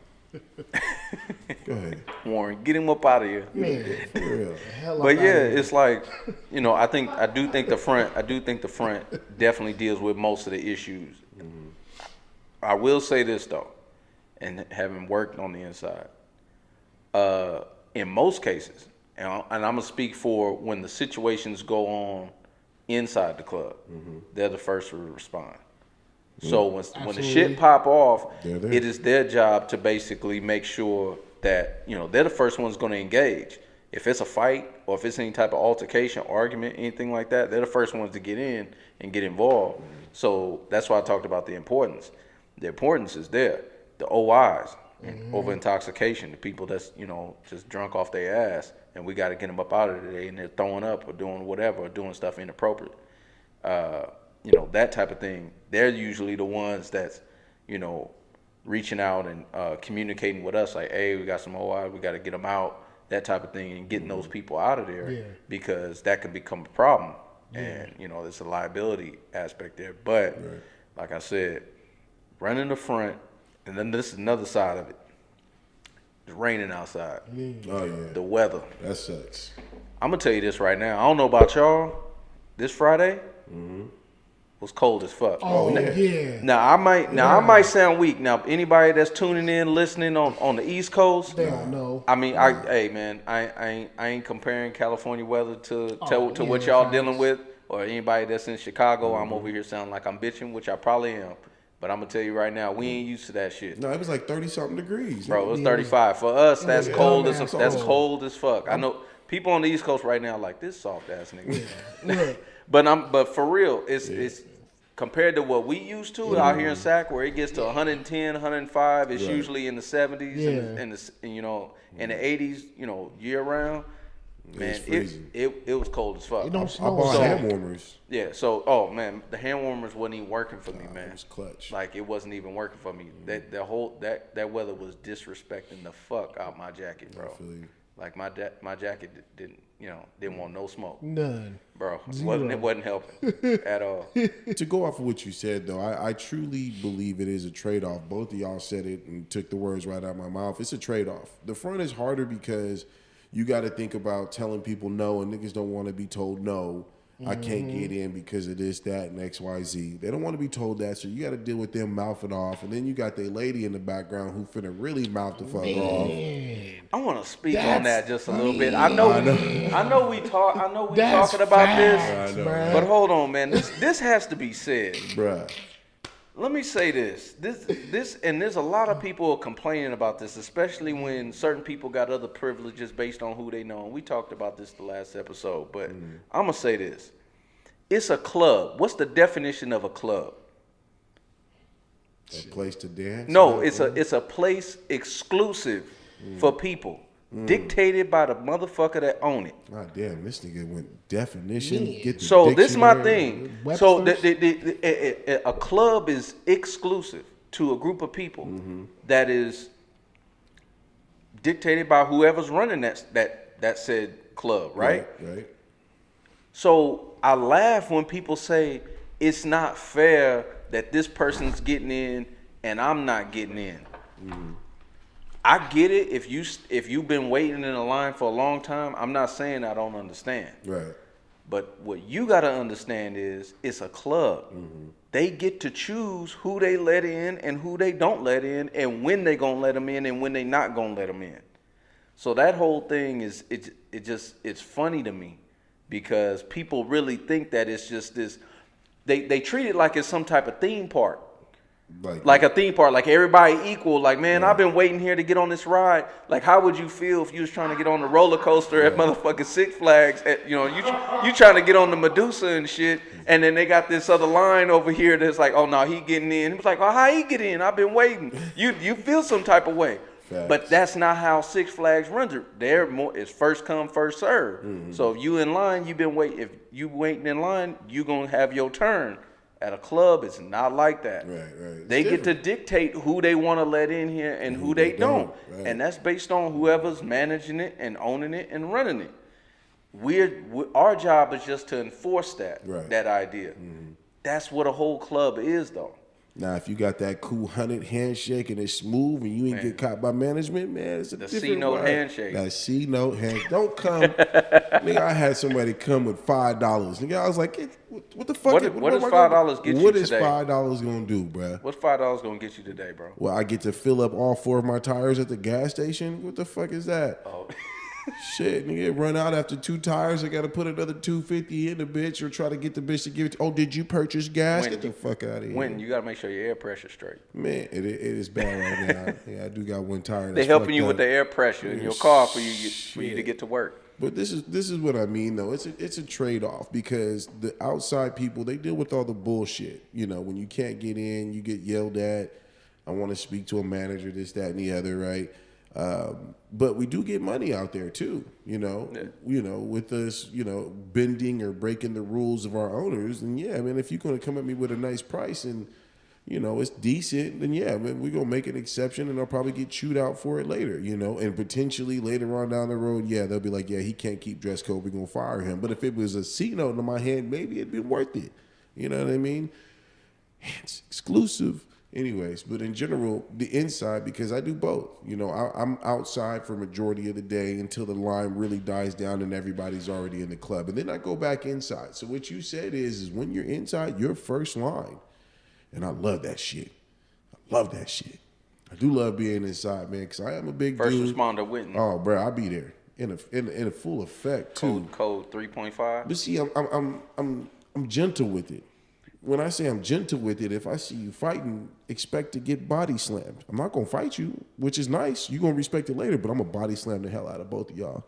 Go ahead, Warren. Get him up out of here. Man, for real. But yeah, it's like, you know, I do think the front definitely deals with most of the issues. I will say this though, and having worked on the inside, in most cases, and I'm gonna speak for when the situations go on inside the club, they're the first to respond. So when the shit pop off, it is their job to basically make sure that, you know, they're the first ones going to engage. If it's a fight or if it's any type of altercation, argument, anything like that, they're the first ones to get in and get involved. So that's why I talked about the importance. The importance is there. The OIs, over intoxication, the people that's, you know, just drunk off their ass, and we got to get them up out of there, and they're throwing up or doing whatever or doing stuff inappropriate. You know, that type of thing. They're usually the ones that's, you know, reaching out and communicating with us like, hey, we got some OI, we got to get them out, that type of thing, and getting those people out of there because that could become a problem. And, you know, there's a liability aspect there. But, like I said, running the front, and then this is another side of it. It's raining outside. Oh, yeah. The weather. That sucks. I'm going to tell you this right now. I don't know about y'all. This Friday, was cold as fuck. Oh yeah. Now I might sound weak. Now anybody that's tuning in, listening on the East Coast, they don't know. I mean, hey man, I ain't comparing California weather to what y'all dealing with, or anybody that's in Chicago. I'm over here sounding like I'm bitching, which I probably am. But I'm gonna tell you right now, we ain't used to that shit. No, it was like 30-something degrees. Bro, it was 35. For us, that's cold as cold as fuck. I know people on the East Coast right now are like, this soft ass nigga. But for real, it's compared to what we used to out here in Sac, where it gets to 110, 105. It's usually in the 70s and you know, in the 80s, you know, year round. Man, it was cold as fuck. It don't snow. I bought hand warmers. Yeah, so man, the hand warmers wasn't even working for me, man. It was clutch. Like it wasn't even working for me. That weather was disrespecting the fuck out my jacket, bro. Like my jacket didn't want no smoke. None. Bro, it wasn't helping at all. To go off of what you said, though, I truly believe it is a trade-off. Both of y'all said it and took the words right out of my mouth. It's a trade-off. The front is harder because you got to think about telling people no, and niggas don't want to be told no. I can't get in because of this, that, and X, Y, Z. They don't want to be told that, so you got to deal with them mouthing off. And then you got their lady in the background who finna really mouth the fuck off. I want to speak on that just a little bit. I know we talking about this, but hold on, man. This has to be said, bruh. Let me say this, and there's a lot of people complaining about this, especially when certain people got other privileges based on who they know. And we talked about this the last episode, but I'm gonna say this: it's a club. What's the definition of a club? A place to dance? No, it's a place exclusive for people. Dictated by the motherfucker that own it. God damn, this nigga went definition. Yeah. Get the So this is my dictionary. thing. So a club is exclusive to a group of people that is dictated by whoever's running that said club, right? Right. So I laugh when people say it's not fair that this person's getting in and I'm not getting in. I get it if you've been waiting in a line for a long time. I'm not saying I don't understand. Right. But what you got to understand is it's a club. They get to choose who they let in and who they don't let in, and when they gonna let them in and when they not gonna let them in. So that whole thing is it's funny to me because people really think that it's just this. They treat it like it's some type of theme park. Like a theme park, like everybody equal. Like, man, I've been waiting here to get on this ride. Like, how would you feel if you was trying to get on the roller coaster at motherfucking Six Flags? You trying to get on the Medusa and shit, and then they got this other line over here that's like, oh no, he getting in. He was like, oh, how he get in? I've been waiting. You feel some type of way. Facts. But that's not how Six Flags runs it. It's first come, first serve. Mm-hmm. So if you in line, you've been waiting. If you waiting in line, you gonna have your turn. At a club, it's not like that. Right. They get to dictate who they want to let in here and who they don't. Right. And that's based on whoever's managing it and owning it and running it. Our job is just to enforce that idea. Mm-hmm. That's what a whole club is, though. Now, if you got that cool 100 handshake and it's smooth and you ain't get caught by management, man, it's a different C-note handshake. That C-note handshake. Don't come. Nigga, I had somebody come with $5. Nigga, I was like, what the fuck? What does $5 get you What today? is $5 going to do, bruh? What's $5 going to get you today, bro? Well, I get to fill up all 4 of my tires at the gas station? What the fuck is that? Oh. Shit, nigga, run out after 2 tires. I got to put another $250 in the bitch or try to get the bitch to give it to, oh, did you purchase gas? Get the fuck out of here. When you got to make sure your air pressure's straight. Man, it is bad right now. Yeah, I do got 1 tire. They're helping you with the air pressure in your car for you to get to work. But this is what I mean, though. It's a trade-off because the outside people, they deal with all the bullshit. You know, when you can't get in, you get yelled at. I want to speak to a manager, this, that, and the other, right? But we do get money out there too, with us, bending or breaking the rules of our owners. And yeah, I mean, if you're going to come at me with a nice price and, it's decent, then yeah, I mean, we're going to make an exception and I'll probably get chewed out for it later, and potentially later on down the road, yeah, they'll be like, yeah, he can't keep dress code. We're going to fire him. But if it was a C-note in my hand, maybe it'd be worth it. You know what I mean? It's exclusive. Anyways, but in general, the inside, because I do both. I'm outside for majority of the day until the line really dies down and everybody's already in the club. And then I go back inside. So what you said is when you're inside, your first line. And I love that shit. I do love being inside, man, because I am a big First dude. responder witness. Oh, bro, I'll be there in a full effect too. Code 3.5. But see, I'm gentle with it. When I say I'm gentle with it, if I see you fighting, expect to get body slammed. I'm not going to fight you, which is nice. You're going to respect it later, but I'm going to body slam the hell out of both of y'all.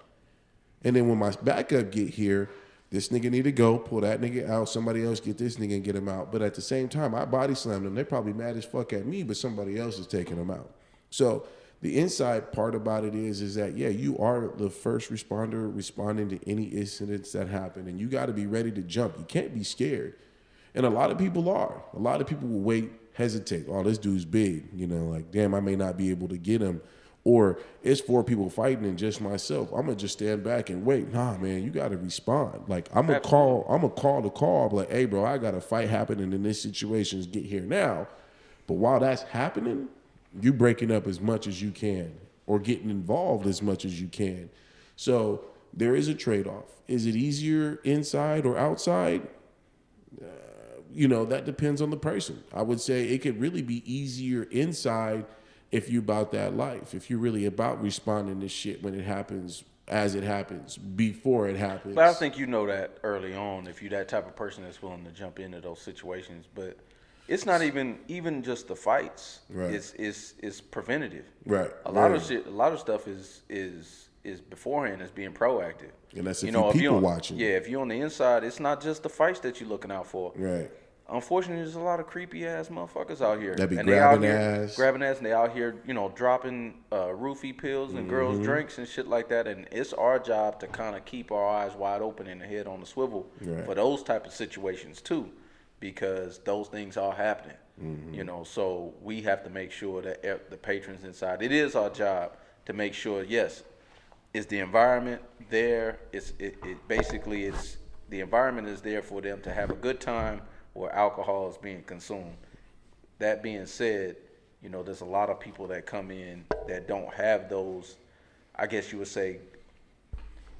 And then when my backup get here, this nigga need to go, pull that nigga out, somebody else get this nigga and get him out. But at the same time, I body slam them. They're probably mad as fuck at me, but somebody else is taking them out. So the inside part about it is that, yeah, you are the first responder responding to any incidents that happen, and you got to be ready to jump. You can't be scared. And a lot of people are. A lot of people will wait, hesitate. Oh, this dude's big. Like, damn, I may not be able to get him. Or it's 4 people fighting and just myself. I'm going to just stand back and wait. Nah, man, you got to respond. Like, I'm going to call the call. I'm like, hey, bro, I got a fight happening in this situation. Get here now. But while that's happening, you breaking up as much as you can or getting involved as much as you can. So there is a trade-off. Is it easier inside or outside? That depends on the person. I would say it could really be easier inside if you're about that life, if you're really about responding to shit when it happens, as it happens, before it happens. But I think you know that early on if you're that type of person that's willing to jump into those situations. But it's not even just the fights. Right. It's preventative. Right. A lot of stuff is beforehand, is being proactive. And that's if people watching. Yeah, if you're on the inside, it's not just the fights that you're looking out for. Right. Unfortunately, there's a lot of creepy ass motherfuckers out here. That be grabbing ass, and they out here, dropping roofie pills and girls' drinks and shit like that. And it's our job to kind of keep our eyes wide open and the head on the swivel for those type of situations too, because those things are happening. So we have to make sure that the patrons inside. It is our job to make sure. Yes, is the environment there? Basically the environment is there for them to have a good time where alcohol is being consumed. That being said, there's a lot of people that come in that don't have those, I guess you would say,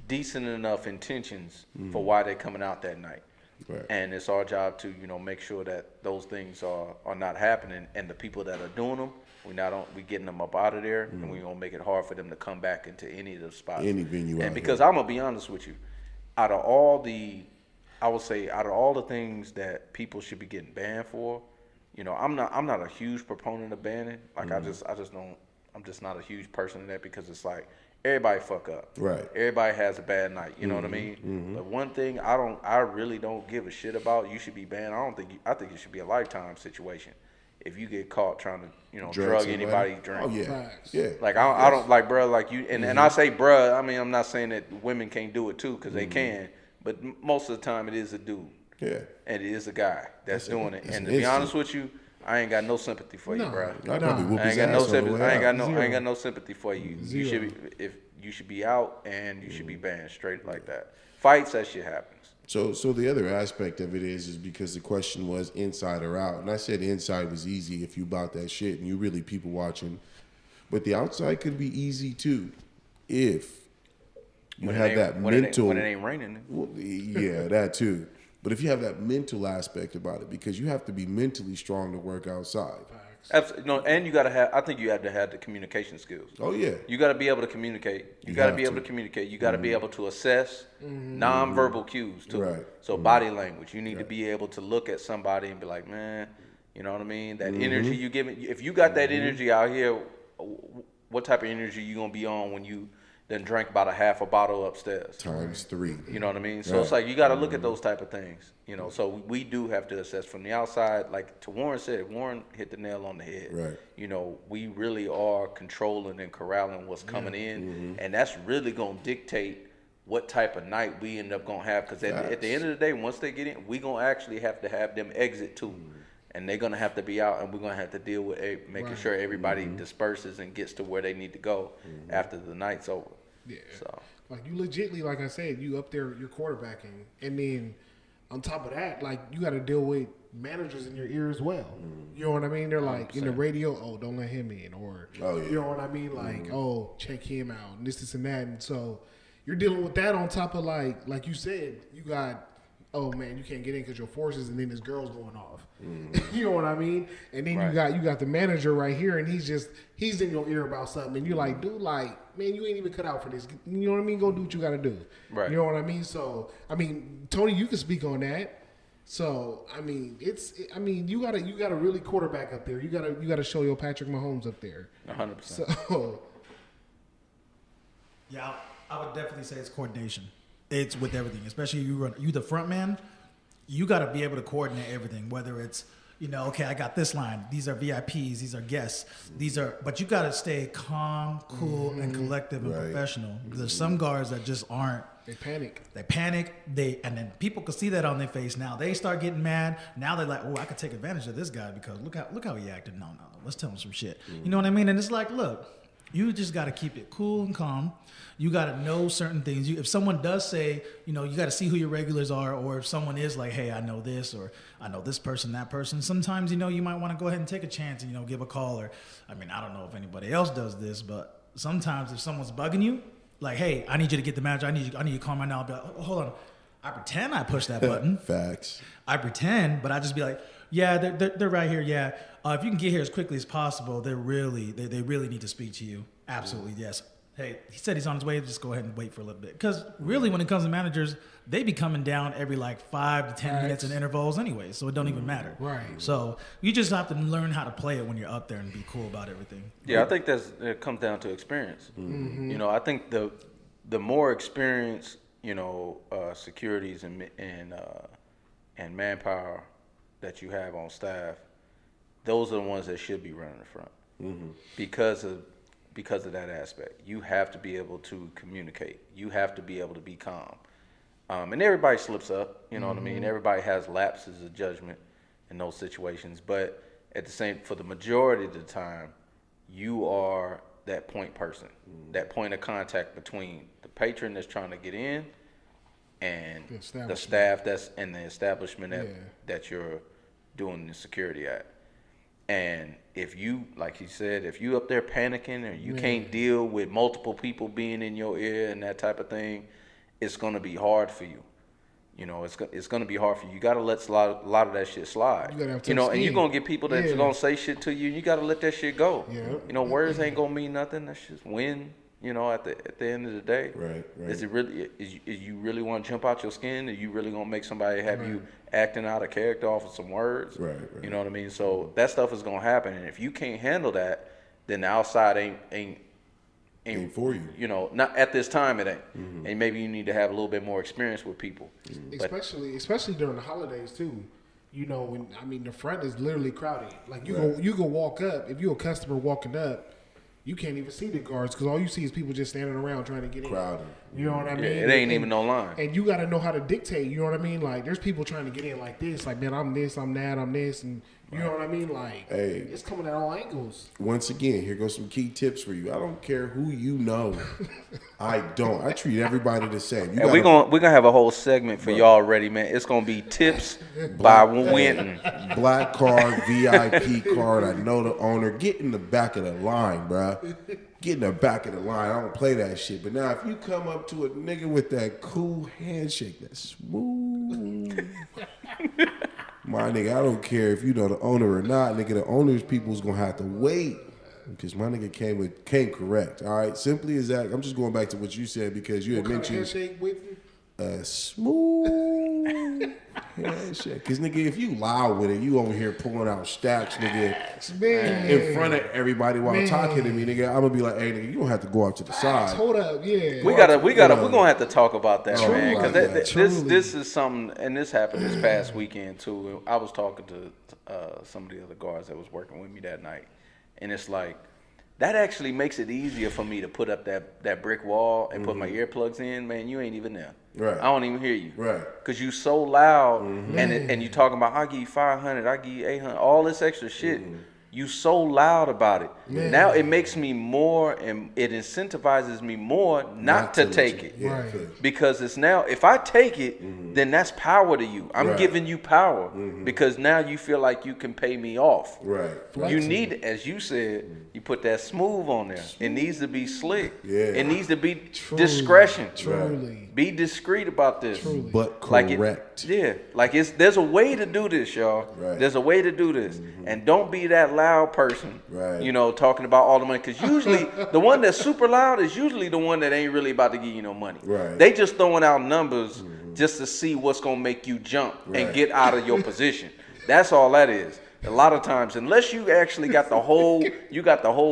decent enough intentions for why they're coming out that night. Right. And it's our job to, make sure that those things are not happening, and the people that are doing them, we getting them up out of there, and we're gonna make it hard for them to come back into any of the spots. Any venue. And because I'm gonna be honest with you, out of all the things that people should be getting banned for, you know, I'm not a huge proponent of banning. Like I just don't. I'm just not a huge person in that because it's like everybody fuck up. Right. Everybody has a bad night. You know what I mean? But one thing I really don't give a shit about. You should be banned. I think it should be a lifetime situation. If you get caught trying to, you know, drug anybody, drink. Oh yeah, Facts. yeah. Like I don't like, bruh, like you, and I say bruh. I mean, I'm not saying that women can't do it too, because they can. But most of the time, it is a dude. Yeah. And it is a guy that's doing it. it's And to an be honest instinct. with you, I ain't got no sympathy for you, No. bro. I probably whoop I his ain't got no ass on the sympathy. way I ain't got out. no. I ain't got no sympathy for you. You Zero. should be if you should be out and you should be banned straight like that. Fights, that shit happens. So the other aspect of it is because the question was inside or out, and I said inside was easy if you bought that shit and you really people watching, but the outside could be easy too, if you When it have ain't- that when mental. it ain't raining. Well, yeah, that too. But if you have that mental aspect about it, because you have to be mentally strong to work outside. Absolutely. No, and you gotta have. I think you have to have the communication skills. Oh yeah, You got to be able to communicate. You You got to have be able to. to communicate. You got to be able to assess nonverbal cues too. Right. So body language. You need to be able to look at somebody and be like, man, you know what I mean? That energy you give it. If you got that energy out here, what type of energy you gonna be on when you then drank about a half a bottle upstairs? times 3. You know what I mean? So it's like you got to look at those type of things. You know, so we do have to assess from the outside. Like to Warren said, Warren hit the nail on the head. Right. You know, we really are controlling and corralling what's coming in, and that's really gonna dictate what type of night we end up gonna have. Because at the end of the day, once they get in, we gonna actually have to have them exit too. And they're gonna have to be out, and we're gonna have to deal with making sure everybody disperses and gets to where they need to go after the night's over. Yeah. So Like you legitly, like I said, you up there, you're quarterbacking, and then on top of that, like you got to deal with managers in your ear as well. You know what I mean? They're like in the radio, oh, don't let him in, or you know what I mean? Like, oh, check him out, and this and that, and so you're dealing with that on top of like you said, you got, oh man, you can't get in because your forces, and then this girl's going off. You know what I mean? And then you got the manager right here, and he's in your ear about something, and you're like, dude, like, man, you ain't even cut out for this. You know what I mean? Go do what you got to do. Right. You know what I mean? So, I mean, Tony, you can speak on that. So, I mean, you gotta really quarterback up there. You gotta show your Patrick Mahomes up there. 100%. So, Yeah, I would definitely say it's coordination. It's with everything, especially you the front man. You got to be able to coordinate everything, whether it's, you know, okay, I got this line. These are VIPs. These are guests. But you got to stay calm, cool, and collective and professional. There's some guards that just aren't. they panic. They panic. And then people can see that on their face. Now they start getting mad. Now they're like, oh, I could take advantage of this guy because look how he acted. No, let's tell him some shit. You know what I mean? And it's like, look, you just got to keep it cool and calm. You got to know certain things. If someone does say, you know, you got to see who your regulars are, or if someone is like, hey, I know this, or I know this person, that person. Sometimes, you know, you might want to go ahead and take a chance and, you know, give a call. Or, I mean, I don't know if anybody else does this, but sometimes if someone's bugging you, like, hey, I need you to get the manager. I need you to call right now. I'll be like, oh, hold on. I pretend I push that button. Facts. I pretend, but I just be like, yeah, they're right here. Yeah, if you can get here as quickly as possible, they really need to speak to you. Absolutely, yes. Hey, he said he's on his way. Just go ahead and wait for a little bit. Because really, when it comes to managers, they be coming down every like 5 to 10 minutes in intervals anyway, so it don't even matter. Right. So you just have to learn how to play it when you're up there and be cool about everything. Yeah, I think it comes down to experience. You know, I think the more experience, you know, securities and manpower that you have on staff, those are the ones that should be running the front because of that aspect. You have to be able to communicate. You have to be able to be calm. And everybody slips up, you know what I mean? Everybody has lapses of judgment in those situations, but at the same, for the majority of the time, you are that point person, that point of contact between the patron that's trying to get in and the staff that's in the establishment that you're doing the security at. And if you, like he said, if you up there panicking or you can't deal with multiple people being in your ear and that type of thing, it's going to be hard for you. You know, it's going to be hard for you. You got to let a lot of that shit slide. You know, and you're going to get people that's going to say shit to you, and you got to let that shit go. Yeah. You know, words ain't going to mean nothing. That's just wind. You know, at the end of the day, Right. is it really is you really want to jump out your skin? Are you really gonna make somebody have you acting out of character off of some words? Right. You know what I mean? So that stuff is gonna happen, and if you can't handle that, then the outside ain't for you. You know, not at this time it ain't. Mm-hmm. And maybe you need to have a little bit more experience with people. But Especially during the holidays too. You know, the front is literally crowded. Like you go walk up. If you're a customer walking up, you can't even see the guards because all you see is people just standing around trying to get in. Crowded. You know what I mean? it ain't even no line. And you got to know how to dictate. You know what I mean? Like there's people trying to get in like this. Like man, I'm this, I'm that, I'm this, and you know what I mean? Like it's coming at all angles. Once again, here goes some key tips for you. I don't care who you know. I don't. I treat everybody the same. And we're gonna have a whole segment for y'all already, man. It's gonna be tips by Winton. Black card, VIP card. I know the owner. Get in the back of the line, bruh. Get in the back of the line. I don't play that shit. But now, if you come up to a nigga with that cool handshake, that's smooth. My nigga, I don't care if you know the owner or not. Nigga, the owner's people's gonna have to wait. Because my nigga came correct. All right, simply as that. I'm just going back to what you said because you had mentioned handshake with smooth handshake. Because nigga, if you loud with it, you over here pulling out stacks, nigga, in front of everybody while talking to me, nigga. I'm gonna be like, hey, nigga, you don't have to go out to the side. Hold up, yeah. We're gonna have to talk about that, man, because Truly. this is something, and this happened this past weekend too. I was talking to some of the other guards that was working with me that night, and it's like that actually makes it easier for me to put up that brick wall and put my earplugs in. Man, you ain't even there. Right. I don't even hear you. Right. Because you so loud, and you talking about, I give you 500, I give you 800, all this extra shit. You so loud about it. Man. Now it makes me more, and it incentivizes me more not to take it. Yeah, Right. Because it's now, if I take it, then that's power to you. I'm Right. giving you power because now you feel like you can pay me off. Right. You need, as you said, you put that smooth on there. It needs to be slick. Yeah. It needs to be Truly. discretion. Truly. Be discreet about this. Truly. But Like correct. there's a way to do this, y'all. Right. There's a way to do this, and don't be that loud person. Right. You know, talking about all the money, because usually the one that's super loud is usually the one that ain't really about to give you no money. Right. They just throwing out numbers just to see what's gonna make you jump and Right. get out of your position. That's all that is. A lot of times, unless you actually got the whole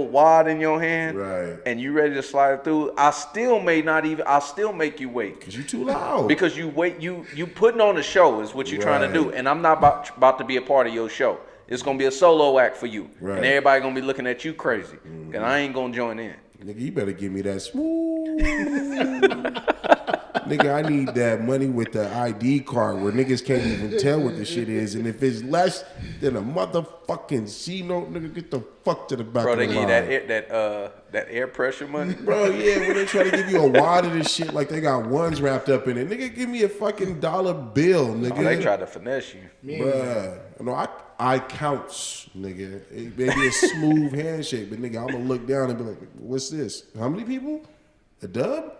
wad in your hand, Right. and you ready to slide it through, I'll still make you wait. Because you too loud. Because you putting on a show is what you're trying to do, Right. and I'm not about to be a part of your show. It's gonna be a solo act for you, Right. and everybody gonna be looking at you crazy, and I ain't gonna join in. Nigga, you better give me that smooth. Nigga, I need that money with the ID card where niggas can't even tell what the shit is. And if it's less than a motherfucking C note, nigga, get the fuck to the back Bro, of they the give you line. that air pressure money. Bro, yeah, when they try to give you a wad of this shit like they got ones wrapped up in it. Nigga, give me a fucking dollar bill, nigga. Oh, they try to finesse you. Bruh. No, I counts, nigga. It may be a smooth handshake, but nigga, I'm gonna look down and be like, what's this? How many people? A dub?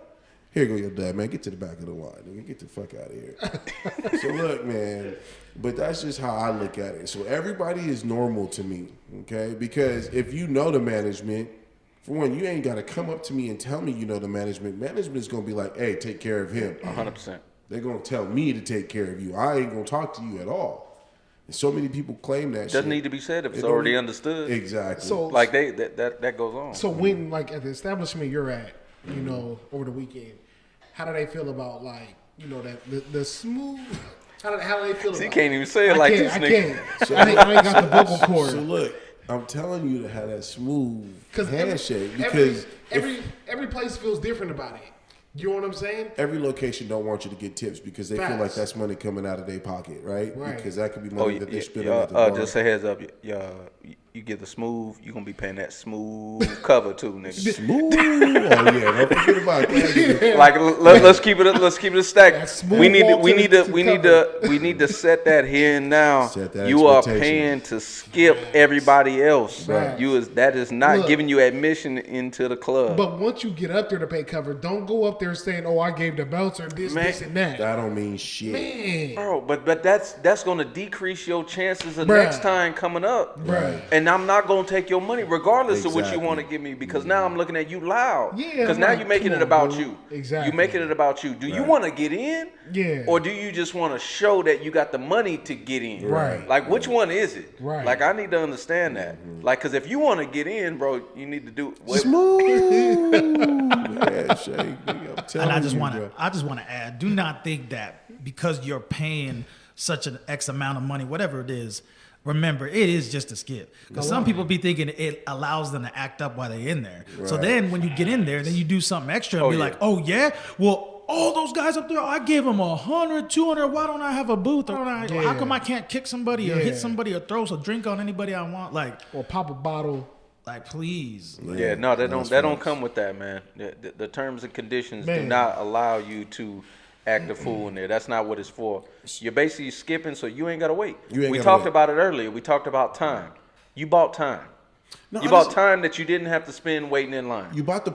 Here go your dub, man. Get to the back of the line, nigga. Get the fuck out of here. So look, man, but that's just how I look at it. So everybody is normal to me, okay? Because if you know the management, for one, you ain't gotta come up to me and tell me you know the management. Management is gonna be like, hey, take care of him. 100%. They're gonna tell me to take care of you. I ain't gonna talk to you at all. And so many people claim that shit. Doesn't need to be said if it's It don't already need- understood. Exactly. So Like that goes on. So when like at the establishment you're at, you know, over the weekend, how do they feel about like, you know, that the smooth? How do they feel about? You can't even say it like this, I nigga. can't. I ain't got the vocal cord. So look, I'm telling you to have that smooth Because handshake because every place feels different about it. You know what I'm saying? every location don't want you to get tips because they feel like Facts. that's money coming out of their pocket, right? Right. Because that could be Oh, money that they're spending at the bar. just a heads up. You get the smooth, you're going to be paying that smooth cover too, nigga. Smooth. Oh yeah, don't forget about that. Like let's keep it a stack. That smooth We need to set that here and now. Set that You are expectation. paying to skip everybody else. Right. That is not Look. giving you admission into the club. But once you get up there to pay cover, don't go up there saying, "Oh, I gave the bouncer this, Man. this, and that." That don't mean shit. Man, Bro, but that's gonna decrease your chances of Bruh. next time coming up. Bruh. and I'm not gonna take your money regardless of what you Exactly. want to give me, because now I'm looking at you loud. Yeah, Because I'm now like, you're making come it on, about dude. you. Exactly. You're making it about you. Do you Right. want to get in? Yeah. Or do you just want to show that you got the money to get in? Right. Like, which one is it? Right. Like, I need to understand that. Like, because if you want to get in, bro, you need to do what? Smooth handshake. Nigga, I'm telling And I just you, want bro. to add, do not think that because you're paying such an X amount of money, whatever it is, remember, it is just a skip. Because some people be thinking it allows them to act up while they're in there. So Right. then when you get in there, then you do something extra and Oh, be yeah. like, oh yeah, well, all those guys up there, I gave them 100, 200. Why don't I have a booth? Or how Yeah. come I can't kick somebody or hit Yeah. somebody or throw a drink on anybody I want? Or pop a bottle. Like please. Yeah, no, that that's don't facts. come with that, man. The terms and conditions do Man. not allow you to act a fool in there. That's not what it's for. You're basically skipping, so you ain't gotta wait. You ain't We gotta talked wait. about it earlier. We talked about time. You bought time. No, You I bought just- time that you didn't have to spend waiting in line. You bought the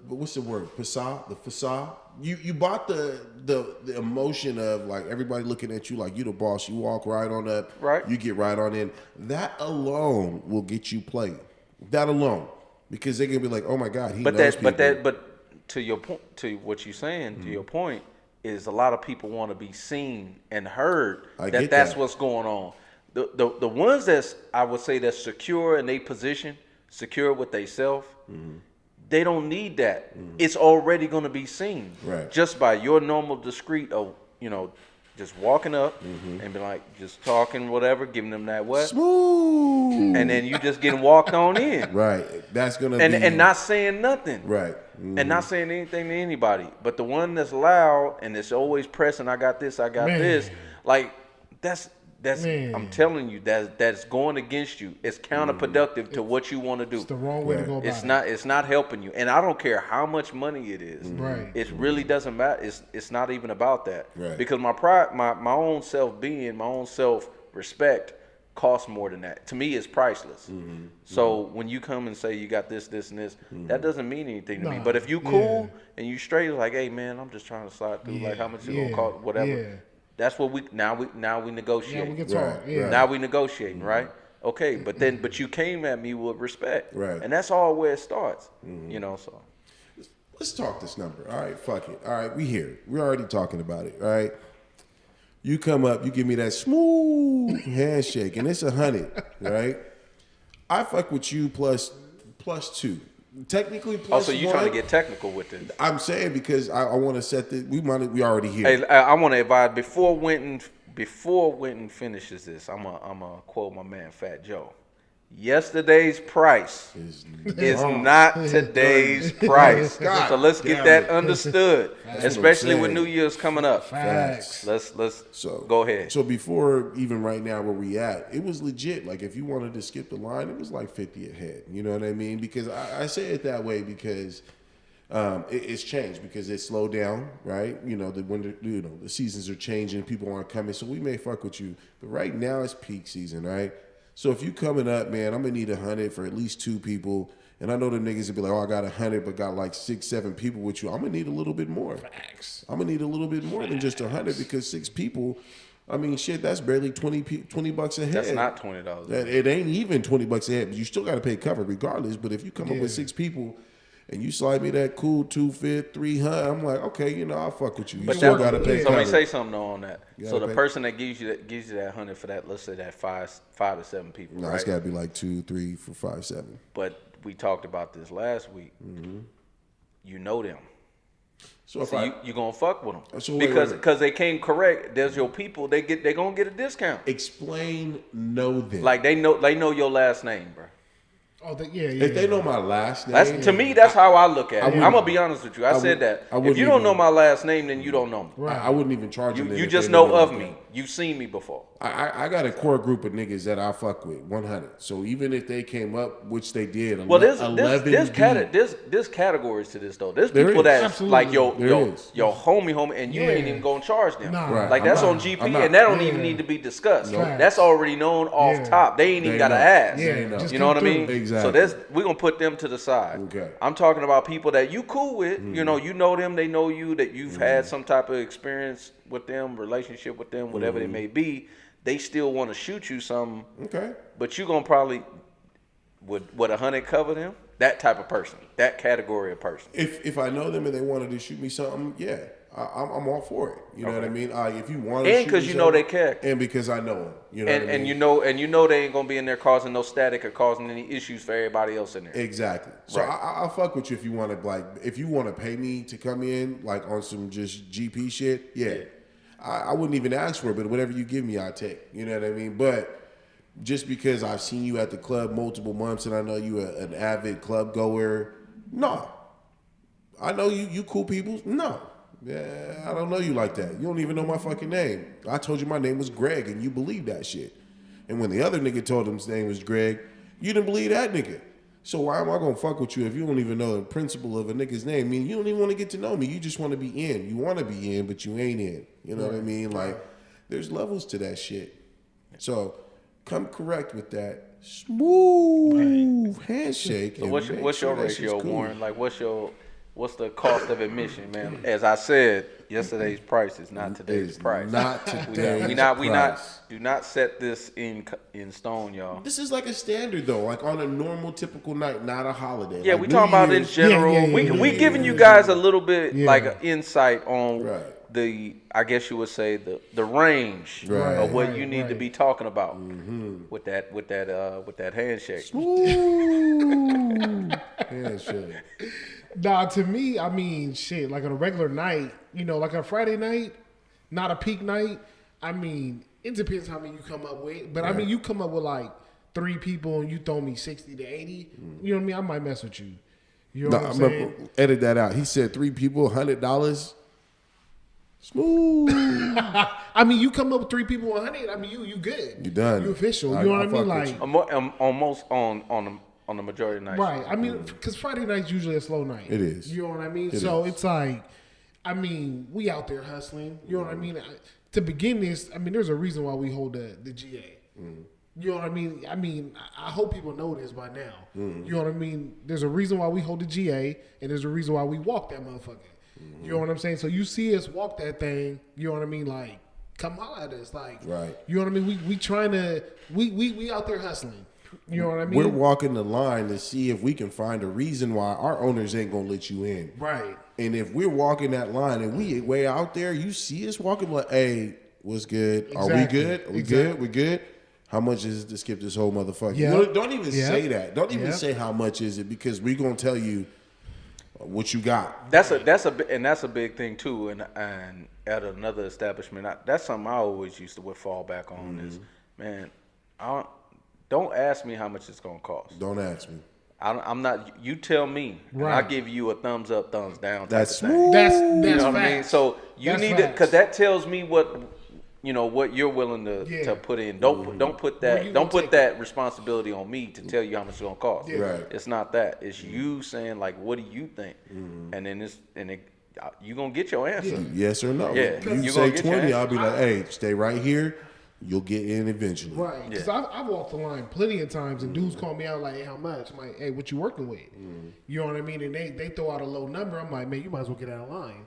what's the word? Facade, the facade. You bought the emotion of like everybody looking at you like you the boss. You walk right on up. Right. You get right on in. That alone will get you played. That alone, because they're gonna be like, oh my god, he But knows that, people. but to your point, to what you're saying, to your point, is a lot of people want to be seen and heard. I get That's that. what's going on. The ones that's, I would say, that's secure in their position, secure with they self, they don't need that. It's already going to be seen, Right. just by your normal discreet of, just walking up and be like, just talking whatever, giving them that what, Smooth. and then you just getting walked on in, Right. That's gonna be and not saying nothing. right. And not saying anything to anybody. But the one that's loud and it's always pressing, I got this, I got Man. this. Like that's Man. I'm telling you, that's going against you. It's counterproductive to what you want to do. It's the wrong way to go about It's not helping you. And I don't care how much money it is. Right. It really doesn't matter. It's not even about that. Right. Because my pride, my own self-being, my own self-respect costs more than that. To me, it's priceless. So when you come and say you got this, this, and this, that doesn't mean anything to me. Nah, But if you cool yeah. and you straight, like, hey man, I'm just trying to slide through. Like, how much it gonna cost? Whatever. Yeah. That's what we negotiate. Yeah, we can talk. Right, Yeah. right. Now we negotiating, right? Okay, but you came at me with respect, Right. And that's all where it starts, So Let's talk this number. All right, fuck it. All right, we here. We're already talking about it. All right. You come up, you give me that smooth handshake, and it's 100, right? I fuck with you plus 2. Technically plus also you trying to one. get technical with this. I'm saying because I want to set the we already here. Hey, I want to advise before Winton finishes this. I'm a quote my man Fat Joe. Yesterday's price is not today's price. God So let's get damn that it. understood, what I'm especially with saying. New Year's coming up. Facts. Let's So go ahead. So before even right now where we at, it was legit. Like if you wanted to skip the line, it was like 50 ahead. You know what I mean? Because I say it that way because it's changed because it slowed down, right? You know the winter, the seasons are changing, people aren't coming, so we may fuck with you. But right now it's peak season, right? So if you coming up, man, I'm gonna need 100 for at least 2 people. And I know the niggas will be like, oh, I got 100, but got like 6, 7 people with you. I'm gonna need a little bit more. Facts. I'm gonna need a little bit more than just 100 because 6 people. I mean, shit, that's barely 20 bucks a head. That's not $20. It ain't even 20 bucks a head. But you still got to pay cover regardless. But if you come up with Yeah. 6 people and you slide me that cool 250, 300, I'm like, okay, I'll fuck with you. You But still that, got to pay so cover. let me say something though on that. You So gotta the pay- person that gives you that 100 for that, let's say that five to seven people, No, right? it's got to be like 2, 3, 4, 5, 7. But we talked about this last week. You know them. So if So you gonna fuck with them So wait, because wait. they came correct. There's your people. They gonna get a discount. explain, know them. Like they know your last name, bro. Oh, yeah. if they know my last name, That's to me. That's how I look at it. wouldn't- I'm gonna be honest with you. I said would- that. I If wouldn't you don't even- know my last name, then you don't know me. Right. I wouldn't even charge them. You if just they know me of like me. that. You've seen me before. I got a core group of niggas that I fuck with, 100. So even if they came up, which they did, Well, there's 11 there's categories to this though. There's There people is. that's Absolutely. like your There is. homie, and you ain't Yeah. even gonna charge them. Nah. Right. Like I'm that's not. on GP, I'm not. and that don't Yeah. even need to be discussed. Nope. That's already known off Yeah. top. They ain't even They gotta know. ask. Yeah, They know. just You know what I come mean? through. Exactly. So we're gonna put them to the side. Okay. I'm talking about people that you cool with. You know them, they know you, that you've had some type of experience with them, relationship with them, whatever it may be. they still want to shoot you something. Okay. But you gonna probably would 100 cover them? That type of person, that category of person. If I know them and they wanted to shoot me something, yeah, I'm all for it. You know what I mean? If you want to, and because you know they care, and because I know them, you know and, what I mean? and you know they ain't gonna be in there causing no static or causing any issues for everybody else in there. Exactly. So Right. I'll fuck with you if you want to if you want to pay me to come in like on some just GP shit. Yeah. I wouldn't even ask for it, but whatever you give me, I take. You know what I mean? But just because I've seen you at the club multiple months and I know you an avid club goer, no. I know you cool people. No. Yeah, I don't know you like that. You don't even know my fucking name. I told you my name was Greg and you believe that shit. And when the other nigga told him his name was Greg, you didn't believe that nigga. So why am I gonna fuck with you if you don't even know the principle of a nigga's name? I mean, you don't even want to get to know me. You just want to be in. You want to be in, but you ain't in. You know what I mean? Like, there's levels to that shit. So come correct with that smooth handshake. So and what's make your sure that ratio, shit's cool. Warren? Like what's the cost of admission, man? As I said, yesterday's price is not today's It's price. not today's we price. not do not set this in stone, y'all. This is like a standard though, like on a normal, typical night, not a holiday. Yeah, like we New talking about in Year's- general. Yeah, yeah, we yeah, giving yeah, you guys a little bit Yeah. like an insight on Right. the, I guess you would say the range Right. of what Right, you need to right. be talking about with that handshake. Handshake. Nah, to me, I mean, shit, like on a regular night, you know, like a Friday night, not a peak night, I mean, it depends how many you come up with. But I mean, you come up with like 3 people and you throw me 60 to 80, you know what I mean? I might mess with you. You know No, what I'm saying? edit that out. He said 3 people, $100. Smooth. I mean, you come up with 3 people, 100, I mean, you good. You done. You official. I- You know what I I mean? fuck with Like, Almost on the majority of nights. right. I mean, because Friday night's usually a slow night. It is. You know what I mean? It So is. it's like, I mean, we out there hustling. You know what I mean? To begin this, I mean, there's a reason why we hold the GA. You know what I mean? I hope people know this by now. You know what I mean? There's a reason why we hold the GA, and there's a reason why we walk that motherfucker. You know what I'm saying? So you see us walk that thing, you know what I mean? Like, come holler at us. Like, Right. you know what I mean? We trying to, we out there hustling. You know what I mean? We're walking the line to see if we can find a reason why our owners ain't gonna let you in. Right. And if we're walking that line and we way out there, you see us walking like, hey, what's good? Are we Exactly. good? Are we Exactly. good? We good? How much is it to skip this whole motherfucker? Yeah. Don't even Yeah. say that. Don't even Yeah. say how much is it because we're gonna tell you what you got. That's a big thing too. And at another establishment, that's something I always used to fall back on is, man, don't ask me how much it's gonna cost. Don't ask me. I'm not. You tell me, and I Right. give you a thumbs up, thumbs down. Type That's of thing. smooth. That's You know what I mean? facts. So you That's need to, facts. because that tells me what you're willing to Yeah. put in. Don't put Where you that gonna take that responsibility on me to tell you how much it's gonna cost. Yeah. Right. It's not that. It's you saying like, what do you think? And then you gonna get your answer. Yes or no? Yeah. You You say gonna get your 20, answer. I'll be like, hey, stay right here. You'll get in eventually. Right, because I've walked the line plenty of times, and dudes call me out like, "Hey, how much?" I'm like, "Hey, what you working with?" You know what I mean? And they throw out a low number. I'm like, "Man, you might as well get out of line."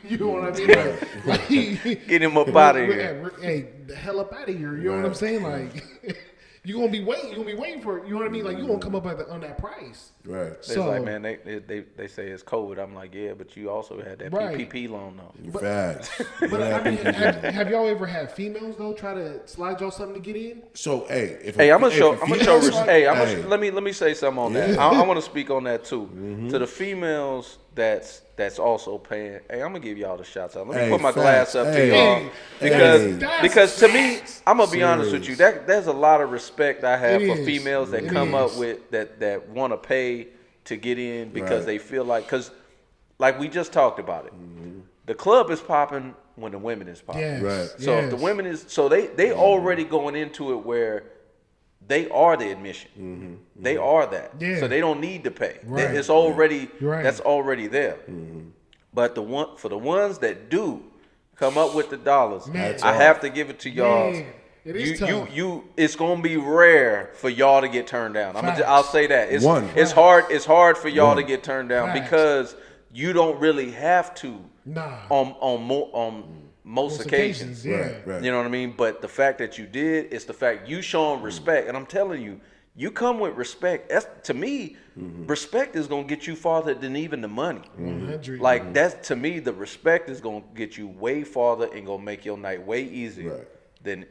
You know what I mean? Like, Get him up outta here. Hey, the hell up out of here. You know what I'm saying? Like, you're gonna be waiting for it. You know what I mean? Like, you're gonna come up on that price. Right. It's So- like, man, they say it's COVID. I'm like, yeah, but you also had that Right. PPP loan though. Facts. But I mean, have y'all ever had females though try to slide y'all something to get in? So, hey, if Hey, I'm gonna show. Hey, Let me say something on that. I want to speak on that too. To the females that's also paying. Hey, I'm gonna give y'all the shots out. Let me Hey, put my facts. glass up Hey. to y'all Hey. because to me, I'm gonna be honest with you. Serious. There's a lot of respect I have It for is. females that It come is. up with that want to pay to get in because Right. they feel like we just talked about it. The club is popping when the women is popping. Yes. Right. So if the yes. women is they already going into it where they are the admission. They are that. Yeah. So they don't need to pay. Right. It's already Right. that's already there. But for the ones that do come up with the dollars, Man. I have to give it to y'all. Man, it is tough. It's gonna be rare for y'all to get turned down. Facts. I'll say that. It's One. hard for y'all to get turned down Facts. because you don't really have to Nah. on most occasions. Yeah. Right. You know what I mean? But the fact that you did is the fact you showing respect. And I'm telling you, you come with respect. That's, to me, respect is gonna get you farther than even the money. 100. Like that's, to me, the respect is gonna get you way farther and gonna make your night way easier than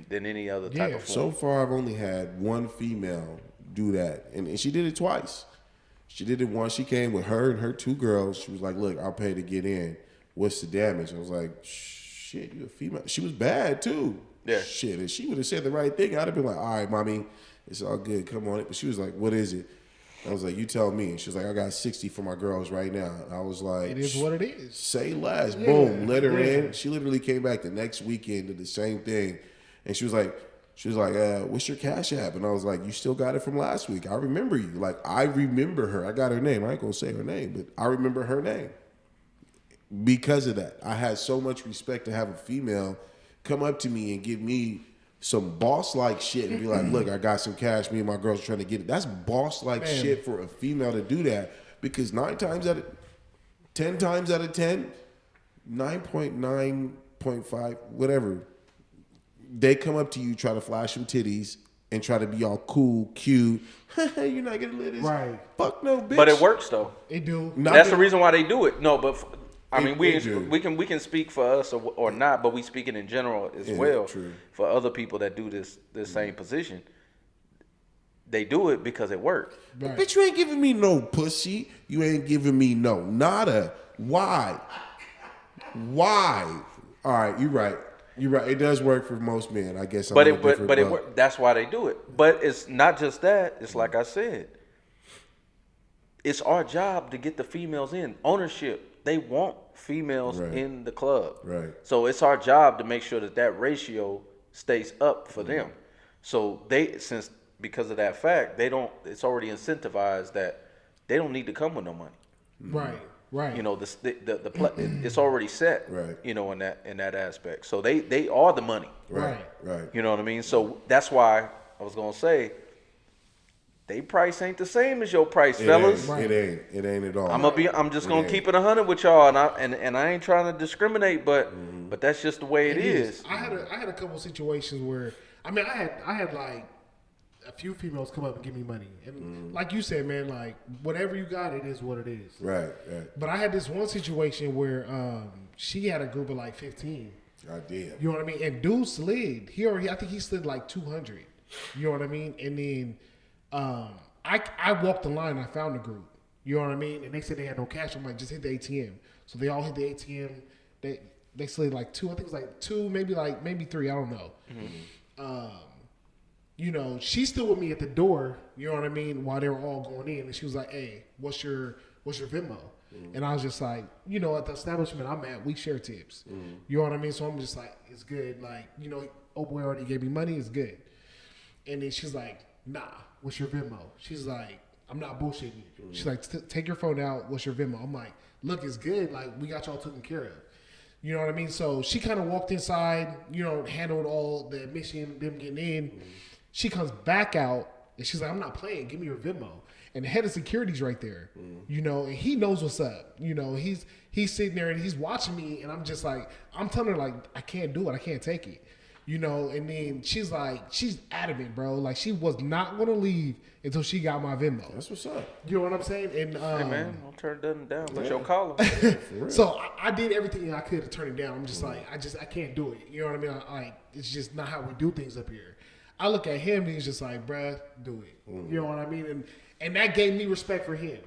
any other type of So form. far, I've only had one female do that, and she did it twice. She did it once. She came with her and her 2 girls. She was like, "Look, I'll pay to get in. What's the damage?" I was like, "Shit, you a female." She was bad too. Yeah. Shit, if she would have said the right thing, I'd have been like, "All right, mommy, it's all good. Come on." But she was like, "What is it?" I was like, "You tell me." And she was like, "I got 60 for my girls right now." And I was like, It is what it is. Say less. Yeah, Boom. Let her yeah. in. She literally came back the next weekend, did the same thing. And she was like, what's your Cash App? And I was like, you still got it from last week. I remember you. Like, I remember her. I got her name. I ain't going to say her name, but I remember her name. Because of that, I had so much respect to have a female come up to me and give me some boss-like shit and be like, look, I got some cash. Me and my girls are trying to get it. That's boss-like shit for a female to do that, because 10 times out of 10, 9.9.5, whatever, they come up to you, try to flash some titties, and try to be all cool, cute. You're not gonna let this. Right. Fuck no, bitch. But it works though. It do. That's the reason why they do it. No, but I mean, we do. can speak for us or not, but we speaking in general as well. True. For other people that do this same position, they do it because it works. Right. Bitch, you ain't giving me no pussy. You ain't giving me no nada. Why? Why? All right, you're right. You're right. It does work for most men. I guess. But that's why they do it. But it's not just that. It's like I said. It's our job to get the females in. Ownership. They want females in the club. Right. So it's our job to make sure that ratio stays up for them. So because of that fact, it's already incentivized that they don't need to come with no money. Right. Right. You know, it's already set. Right. You know, in that aspect. So they are the money. Right. You know what I mean? So that's why I was gonna say, they price ain't the same as your price, fellas. It ain't at all. I'm just gonna keep it 100 with y'all, and I ain't trying to discriminate, but that's just the way it is. I had a couple situations where I had like a few females come up and give me money, and like you said, man, like whatever you got, it is what it is. Right. But I had this one situation where she had a group of like 15. God damn. You know what I mean? And dude slid. I think he slid like 200. You know what I mean? And then I walked the line. I found the group. You know what I mean? And they said they had no cash. I'm like, just hit the ATM. So they all hit the ATM. They slid like 2. I think it was like 2, maybe 3. I don't know. You know, she's still with me at the door. You know what I mean? While they were all going in, and she was like, "Hey, what's your Venmo?" And I was just like, you know, at the establishment I'm at, we share tips. You know what I mean? So I'm just like, it's good. Like, you know, old boy already gave me money. It's good. And then she's like, nah, what's your Venmo? She's like, I'm not bullshitting you. She's like, take your phone out. What's your Venmo? I'm like, look, it's good. Like, we got y'all taken care of. You know what I mean? So she kind of walked inside, you know, handled all the admission, them getting in. She comes back out, and she's like, I'm not playing. Give me your Venmo. And the head of security's right there, you know, and he knows what's up. You know, he's sitting there, and he's watching me, and I'm just like, I'm telling her, like, I can't do it. I can't take it. You know, and then she's like, she's adamant, bro. Like, she was not going to leave until she got my Venmo. That's what's up. You know what I'm saying? And Hey man, don't turn nothing down. Let your caller. so I did everything I could to turn it down. I'm just like, I can't do it. You know what I mean? It's just not how we do things up here. I look at him, and he's just like, bruh, do it. You know what I mean? And that gave me respect for him.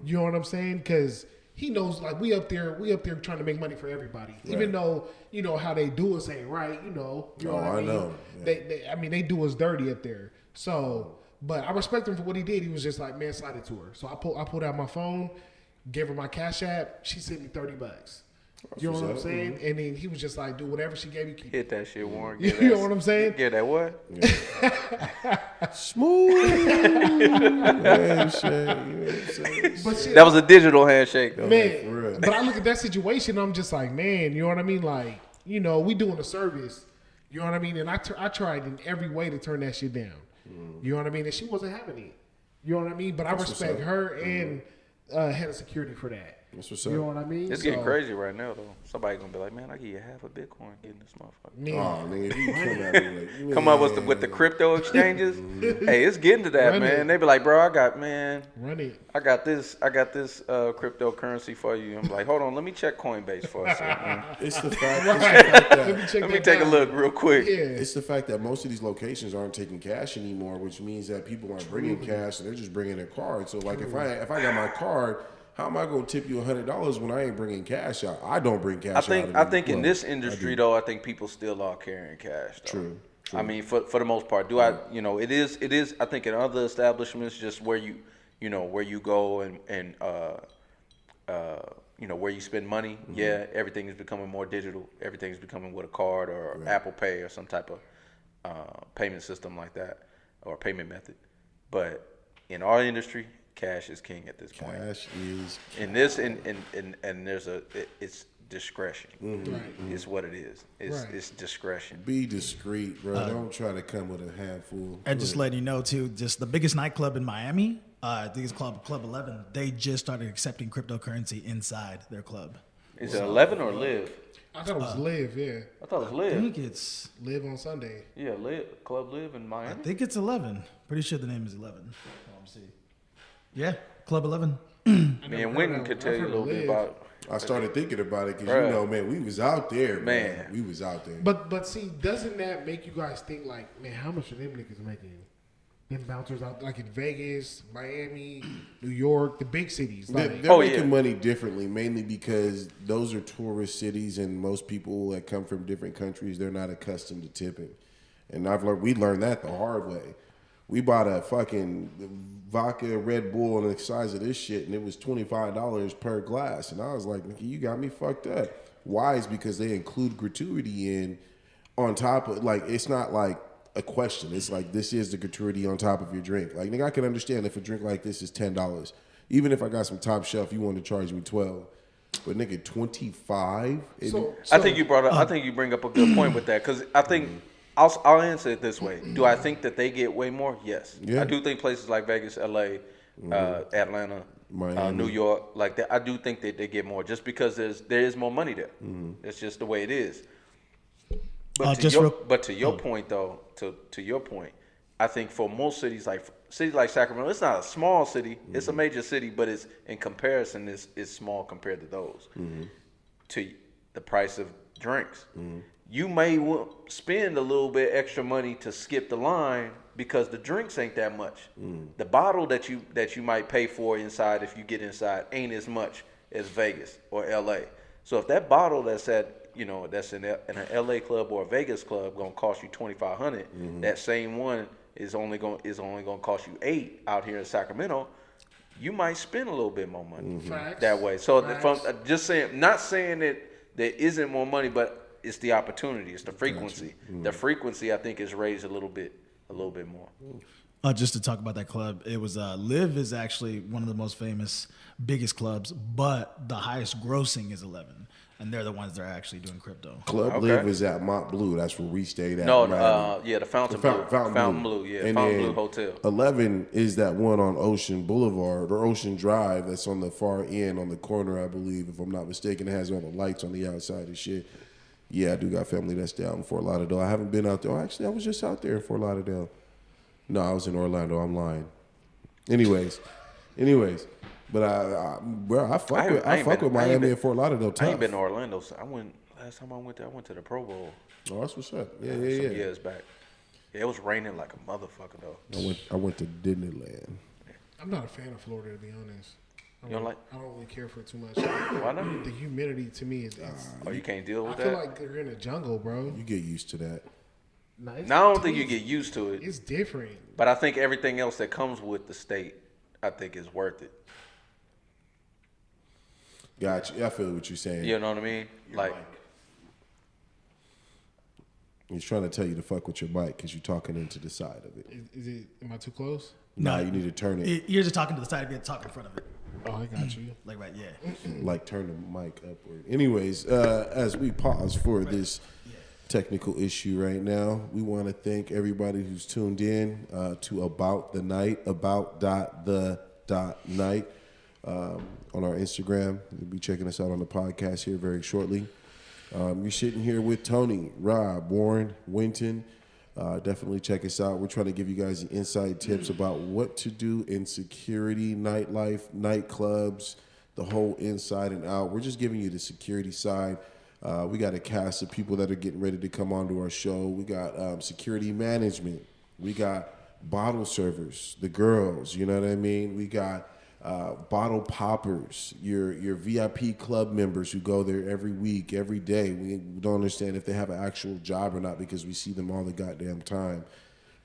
You know what I'm saying? Because he knows, like, we up there trying to make money for everybody. Right. Even though, you know, how they do us ain't right, you know what I mean? Know. Yeah. They do us dirty up there. So, but I respect him for what he did. He was just like, man, slide it to her. So I pulled out my phone, gave her my Cash App. She sent me $30. You know what I'm saying? And then he was just like, do whatever she gave you. Keep Hit that shit, Warren. You know what I'm saying? Get that what? Smooth handshake. But shit, That was a digital handshake, though. man, but I look at that situation, I'm just like, man, you know what I mean? Like, you know, we doing a service, you know what I mean? And I tried in every way to turn that shit down. You know what I mean? And she wasn't having it. You know what I mean? But I respect her and head of security for that. That's what's You know up. what I mean? It's getting crazy right now, though. Somebody gonna be like, man, I give you half a Bitcoin getting this motherfucker. Man, Oh, nigga, if you come at me like, Come up with the crypto exchanges. Hey, it's getting to that, Run man. it. They be like, bro, I got this cryptocurrency for you. I'm like, hold on, let me check Coinbase for a second. it's the fact that check Let me that take a out. look real quick. Yeah. it's the fact that most of these locations aren't taking cash anymore, which means that people aren't bringing cash and they're just bringing their card. So like if I got my card, how am I gonna tip you $100 when I ain't bringing cash out? I don't bring cash out. I think in well, this I industry do. though, I think people still are carrying cash. Though. True. I mean, for the most part, it is. I think in other establishments, just where you go and where you spend money. Mm-hmm. Yeah, everything is becoming more digital. Everything's becoming with a card or Apple Pay or some type of payment system like that or payment method. But in our industry, cash is king at this point. Cash is In this, and there's it's discretion. Right. It's what it is. Right. It's discretion. be discreet, bro. Don't try to come with a handful. And just letting you know too, just the biggest nightclub in Miami, I think it's Club 11. They just started accepting cryptocurrency inside their club. Is it 11 or Live? I thought it was Live, yeah. I thought it was I Live. think it's Live on Sunday. Yeah, Live. Club Live in I Miami. think it's 11. Pretty sure the name is 11. Let me see. Yeah, Club 11. Me and Winton could tell you a little bit about. I started thinking about it because Bruh. man, we was out there, man. Man. We was out there. But see, doesn't that make you guys think like, man, how much are them niggas making? Them bouncers out like in Vegas, Miami, New York, the big cities. Like, They're Oh, making yeah. money differently, mainly because those are tourist cities, and most people that come from different countries, they're not accustomed to tipping. And we learned that the hard way. We bought a fucking vodka Red Bull on the size of this shit, and it was $25 per glass. And I was like, nigga, you got me fucked up. Why? Is because they include gratuity in on top of, like, it's not like a question. It's like, this is the gratuity on top of your drink. Like, nigga, I can understand if a drink like this is $10. Even if I got some top shelf, you want to charge me $12. But nigga, 25. I think you brought up. I think you bring up a good point with that because I think I'll answer it this way. Do I think that they get way more? Yes. Yeah. I do think places like Vegas, LA, Atlanta, Miami. New York, like that. I do think that they get more just because there is more money there. It's just the way it is. But to your point though, to your point, I think for most cities like Sacramento, it's not a small city. It's a major city, but it's in comparison, it's small compared to those. To the price of drinks, you may spend a little bit extra money to skip the line because the drinks ain't that much. The bottle that you might pay for inside, if you get inside, ain't as much as Vegas or LA. So if that bottle that's that's in an LA club or a Vegas club gonna cost you $2,500, that same one is only gonna cost you $8 out here in Sacramento. You might spend a little bit more money Facts. that way. So Facts. from just saying, not saying that there isn't more money, but it's the opportunity, it's the frequency. The frequency I think is raised a little bit more. Just to talk about that club, it was Live is actually one of the most famous, biggest clubs, but the highest grossing is 11, and they're the ones that are actually doing crypto. Club Okay. Live is at Mont Blue. That's where we stayed at. No, in Miami. the Fountain The Blue. Fountain Blue, yeah. And Fountain then Blue Hotel. 11 is that one on Ocean Boulevard or Ocean Drive that's on the far end on the corner, I believe, if I'm not mistaken. It has all the lights on the outside and shit. Yeah, I do got family that's down in Fort Lauderdale. I haven't been out there. Actually, I was just out there in Fort Lauderdale. No, I was in Orlando. I'm lying. Anyways. But I fuck with Miami and Fort Lauderdale tough. I ain't been to Orlando. So last time I went there, I went to the Pro Bowl. Oh, that's what's up. Yeah. Some years back. Yeah, it was raining like a motherfucker though. I went to Disneyland. I'm not a fan of Florida, to be honest. You don't like? I don't really care for it too much. Why not? The humidity to me is. Oh, you can't deal I with feel that? like they're in a jungle, bro. You get used to that. Nah, it's- Now, I don't to think me, you get used to it, It's different. but I think everything else that comes with the state, I think is worth it. Gotcha. I feel what you're saying. You know what I mean? Like, He's trying to tell you to fuck with your mic because you're talking into the side of it. Is it? Am I too close? Nah, you need to turn it. You're just talking to the side of it, talking in front of it. Oh, I got you. Like, right, yeah. Like turn the mic upward. Anyways, as we pause for this technical issue right now, we want to thank everybody who's tuned in to About the Night, about.the.night. on our Instagram. You'll be checking us out on the podcast here very shortly. You're sitting here with Tony, Rob, Warren, Winton. Definitely check us out. We're trying to give you guys the inside tips about what to do in security, nightlife, nightclubs, the whole inside and out. We're just giving you the security side. We got a cast of people that are getting ready to come onto our show. We got security management. We got bottle servers, the girls, you know what I mean? We got bottle poppers, your VIP club members who go there every week, every day. We don't understand if they have an actual job or not because we see them all the goddamn time.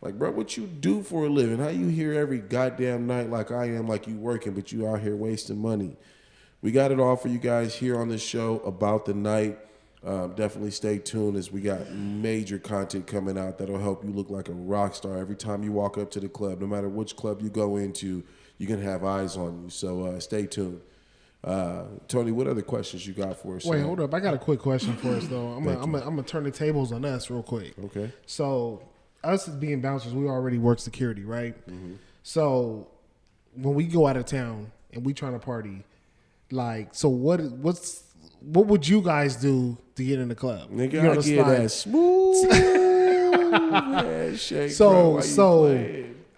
Like, bro, what you do for a living? How you here every goddamn night like I am, like you working, but you out here wasting money? We got it all for you guys here on this show about the night. Definitely stay tuned as we got major content coming out that'll help you look like a rock star every time you walk up to the club. No matter which club you go into, you're going to have eyes on you. So stay tuned. Tony, what other questions you got for us? Wait, hold up. I got a quick question for us, though. I'm going to turn the tables on us real quick. Okay. So us as being bouncers, we already work security, right? Mm-hmm. So when we go out of town and we trying to party, like, so what would you guys do to get in the club? Nigga, you know, I get that smooth handshake, so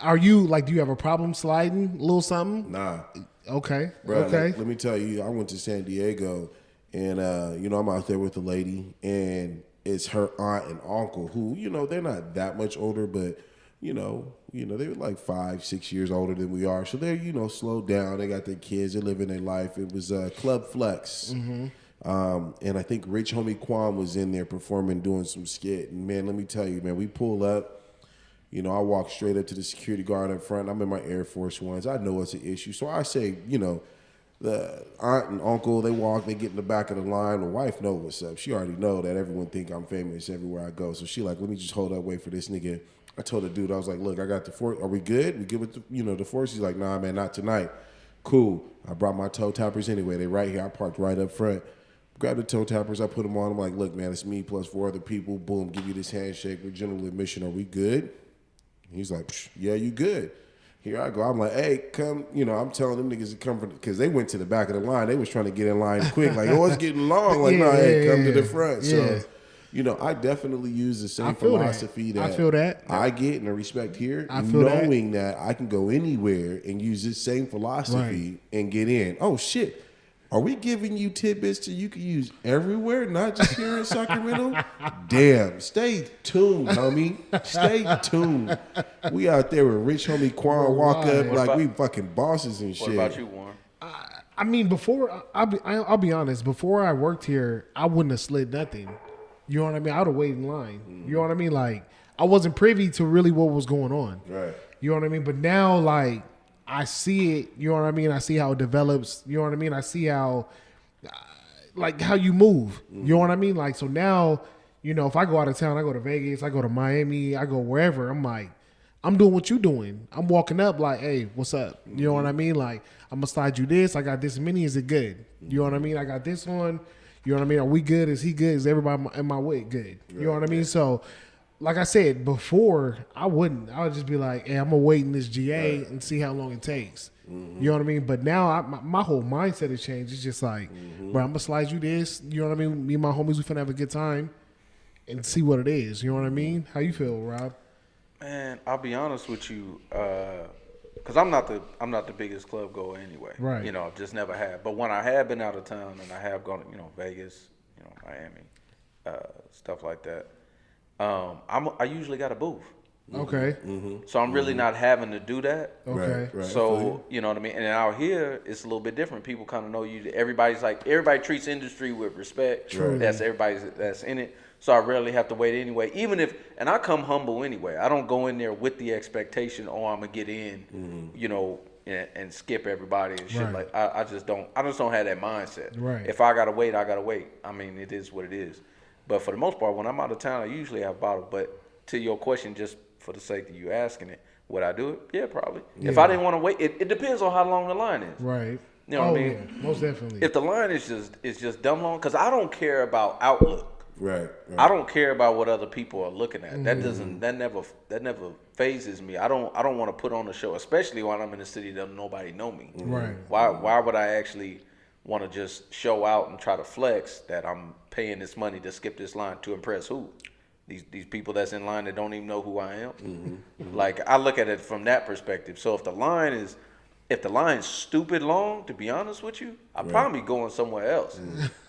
are you, like, do you have a problem sliding a little something? Nah. Okay. Bro, okay. Like, let me tell you, I went to San Diego, and, I'm out there with a lady, and it's her aunt and uncle who, they're not that much older, but, they were like 5-6 years older than we are. So they're, slowed down. They got their kids. They're living their life. It was Club Flex. Mm-hmm. And I think Rich Homie Quan was in there performing, doing some skit. And, man, let me tell you, man, we pull up. I walk straight up to the security guard up front. I'm in my Air Force Ones. I know it's an issue. So I say, the aunt and uncle, they get in the back of the line. The wife know what's up. She already know that everyone think I'm famous everywhere I go. So she like, let me just hold up, wait for this nigga. I told the dude, I was like, look, I got the force. Are we good? We good with the force? He's like, nah, man, not tonight. Cool. I brought my toe tappers anyway. They right here. I parked right up front. Grabbed the toe tappers. I put them on. I'm like, look, man, it's me plus 4 other people. Boom, give you this handshake. We're general admission. Are we good? He's like, yeah, you good. Here I go. I'm like, hey, come. I'm telling them niggas to come because they went to the back of the line. They was trying to get in line quick. Like, oh, it's getting long. Like, come to the front. Yeah. So, I definitely use the same philosophy that I feel that I get and the respect here, knowing that I can go anywhere and use this same philosophy and get in. Oh, shit. Are we giving you tidbits that you can use everywhere, not just here in Sacramento? Damn. Stay tuned, homie. Stay tuned. We out there with Rich Homie Quan walk up like we fucking bosses and shit. What about you, Warren? I mean, before, I'll be honest, before I worked here, I wouldn't have slid nothing. You know what I mean? I would have waited in line. Mm-hmm. You know what I mean? Like, I wasn't privy to really what was going on. Right. You know what I mean? But now, like, I see it, you know what I mean? I see how it develops, you know what I mean? I see how, like, how you move, you know what I mean? Like, so now, if I go out of town, I go to Vegas, I go to Miami, I go wherever, I'm like, I'm doing what you doing. I'm walking up like, hey, what's up? You know what I mean? Like, I'm going to slide you this. I got this many. Is it good? You know what I mean? I got this one. You know what I mean? Are we good? Is he good? Is everybody in my way good? You know what I mean? So, like I said, before, I wouldn't. I would just be like, hey, I'm going to wait in this GA and see how long it takes. Mm-hmm. You know what I mean? But now, my whole mindset has changed. It's just like, bro, I'm going to slide you this. You know what I mean? Me and my homies, we finna have a good time and see what it is. You know what I mean? How you feel, Rob? Man, I'll be honest with you, because I'm not the biggest club goer anyway. Right. Just never have. But when I have been out of town and I have gone, Vegas, Miami, stuff like that, I usually got a booth. Okay. Mm-hmm. So I'm really not having to do that. Okay. Right. So, you know what I mean? And out here, it's a little bit different. People kind of know you. Everybody treats industry with respect. True. That's everybody that's in it. So I rarely have to wait anyway. And I come humble anyway. I don't go in there with the expectation, I'm going to get in, and skip everybody and shit. Right. Like, I just don't have that mindset. Right. If I got to wait, I got to wait. I mean, it is what it is. But for the most part, when I'm out of town, I usually have a bottle. But to your question, just for the sake of you asking it, would I do it? Yeah, probably. Yeah. If I didn't want to wait, it depends on how long the line is. Right. You know what I mean? Yeah, most definitely. If the line is just dumb long, because I don't care about outlook. Right. I don't care about what other people are looking at. That never phases me. I don't want to put on a show, especially when I'm in a city that nobody know me. Right. Why would I actually want to just show out and try to flex that I'm paying this money to skip this line to impress who? These people that's in line that don't even know who I am. Like, I look at it from that perspective. So if the line's stupid long, to be honest with you, I'd probably be going somewhere else.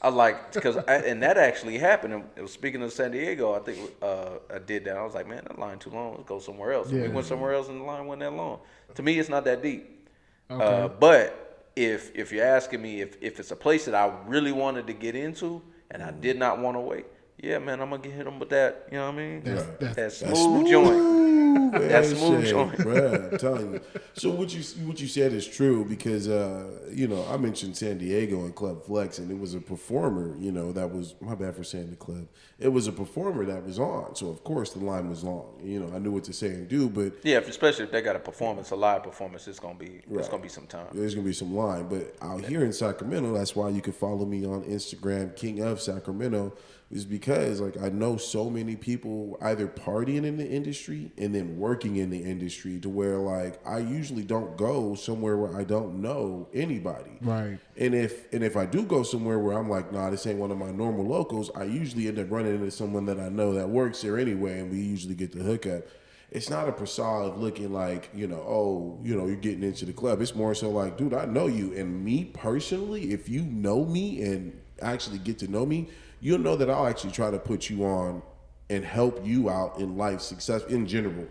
And that actually happened. It was, speaking of San Diego, I think I did that. I was like, man, that line too long. Let's go somewhere else. Yeah. We went somewhere else and the line wasn't that long. To me, it's not that deep. Okay. But if you're asking me if it's a place that I really wanted to get into and I did not want to wait, yeah, man, I'm gonna hit them with that. You know what I mean? That smooth joint. That smooth joint, bruh, I'm telling you. So what you said is true because I mentioned San Diego and Club Flex, and it was a performer. That was my bad for saying the club. It was a performer that was on, so of course the line was long. I knew what to say and do, but yeah, especially if they got a live performance, it's gonna be some time. There's gonna be some line, but out here in Sacramento, that's why you can follow me on Instagram, King of Sacramento. Is because I know so many people either partying in the industry and then working in the industry to where I usually don't go somewhere where I don't know anybody. Right. And if I do go somewhere where I'm like, nah, this ain't one of my normal locals, I usually end up running into someone that I know that works there anyway, and we usually get the hookup. It's not a facade of looking like, you're getting into the club. It's more so like, dude, I know you. And me personally, if you know me and actually get to know me, you'll know that I'll actually try to put you on and help you out in life success in general.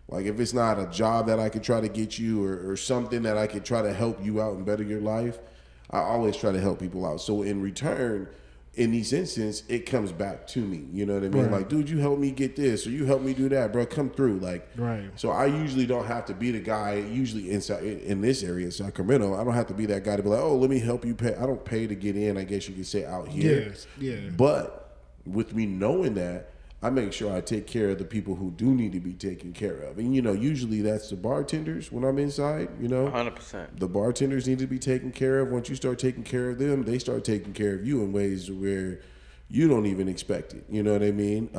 Like if it's not a job that I could try to get you or something that I could try to help you out and better your life, I always try to help people out. So in return, in these instances, it comes back to me. You know what I mean? Right. Like, dude, you help me get this or you help me do that, bro. Come through. Right. So I usually don't have to be the guy, usually in this area, Sacramento, I don't have to be that guy to be like, oh, let me help you pay. I don't pay to get in, I guess you could say, out here. Yes. Yeah. But with me knowing that, I make sure I take care of the people who do need to be taken care of. And, usually that's the bartenders when I'm inside, 100%. The bartenders need to be taken care of. Once you start taking care of them, they start taking care of you in ways where you don't even expect it. You know what I mean?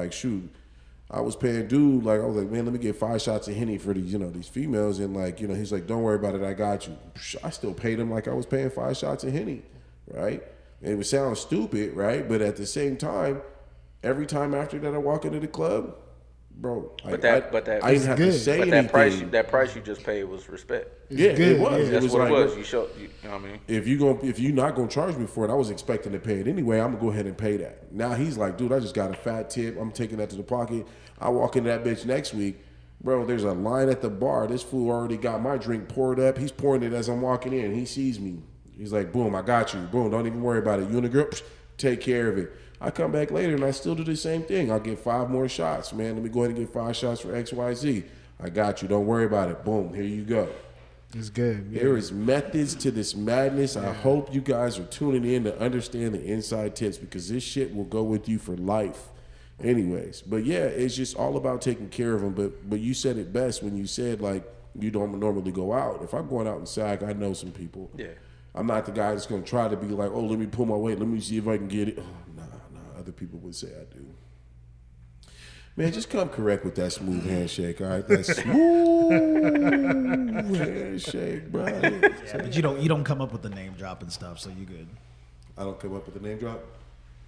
Shoot, I was paying dude, I was like, man, let me get 5 shots of Henny for these, these females. And he's like, don't worry about it. I got you. I still paid him like I was paying 5 shots of Henny, right? And it would sound stupid, right? But at the same time, every time after that I walk into the club, bro, I didn't have to say anything. That price you just paid was respect. Yeah, it was. That's It was what like, it was. You know what I mean? if you're not gonna charge me for it, I was expecting to pay it anyway. I'm gonna go ahead and pay that. Now he's like, dude, I just got a fat tip. I'm taking that to the pocket. I walk into that bitch next week, bro. There's a line at the bar. This fool already got my drink poured up. He's pouring it as I'm walking in. He sees me. He's like, boom, I got you. Boom, don't even worry about it. You and the girl, take care of it. I come back later and I still do the same thing. I'll get 5 more shots, man. Let me go ahead and get 5 shots for XYZ. I got you. Don't worry about it. Boom, here you go. It's good. Yeah. There is methods to this madness. I hope you guys are tuning in to understand the inside tips because this shit will go with you for life. Anyways, but yeah, it's just all about taking care of them. But you said it best when you said you don't normally go out. If I'm going out in SAC, I know some people. Yeah. I'm not the guy that's going to try to be like, oh, let me pull my weight. Let me see if I can get it. Oh, nah. Other people would say I do. Man, just come correct with that smooth handshake, all right? That smooth handshake, bro. Yeah, but you don't come up with the name drop and stuff, so you good. I don't come up with the name drop?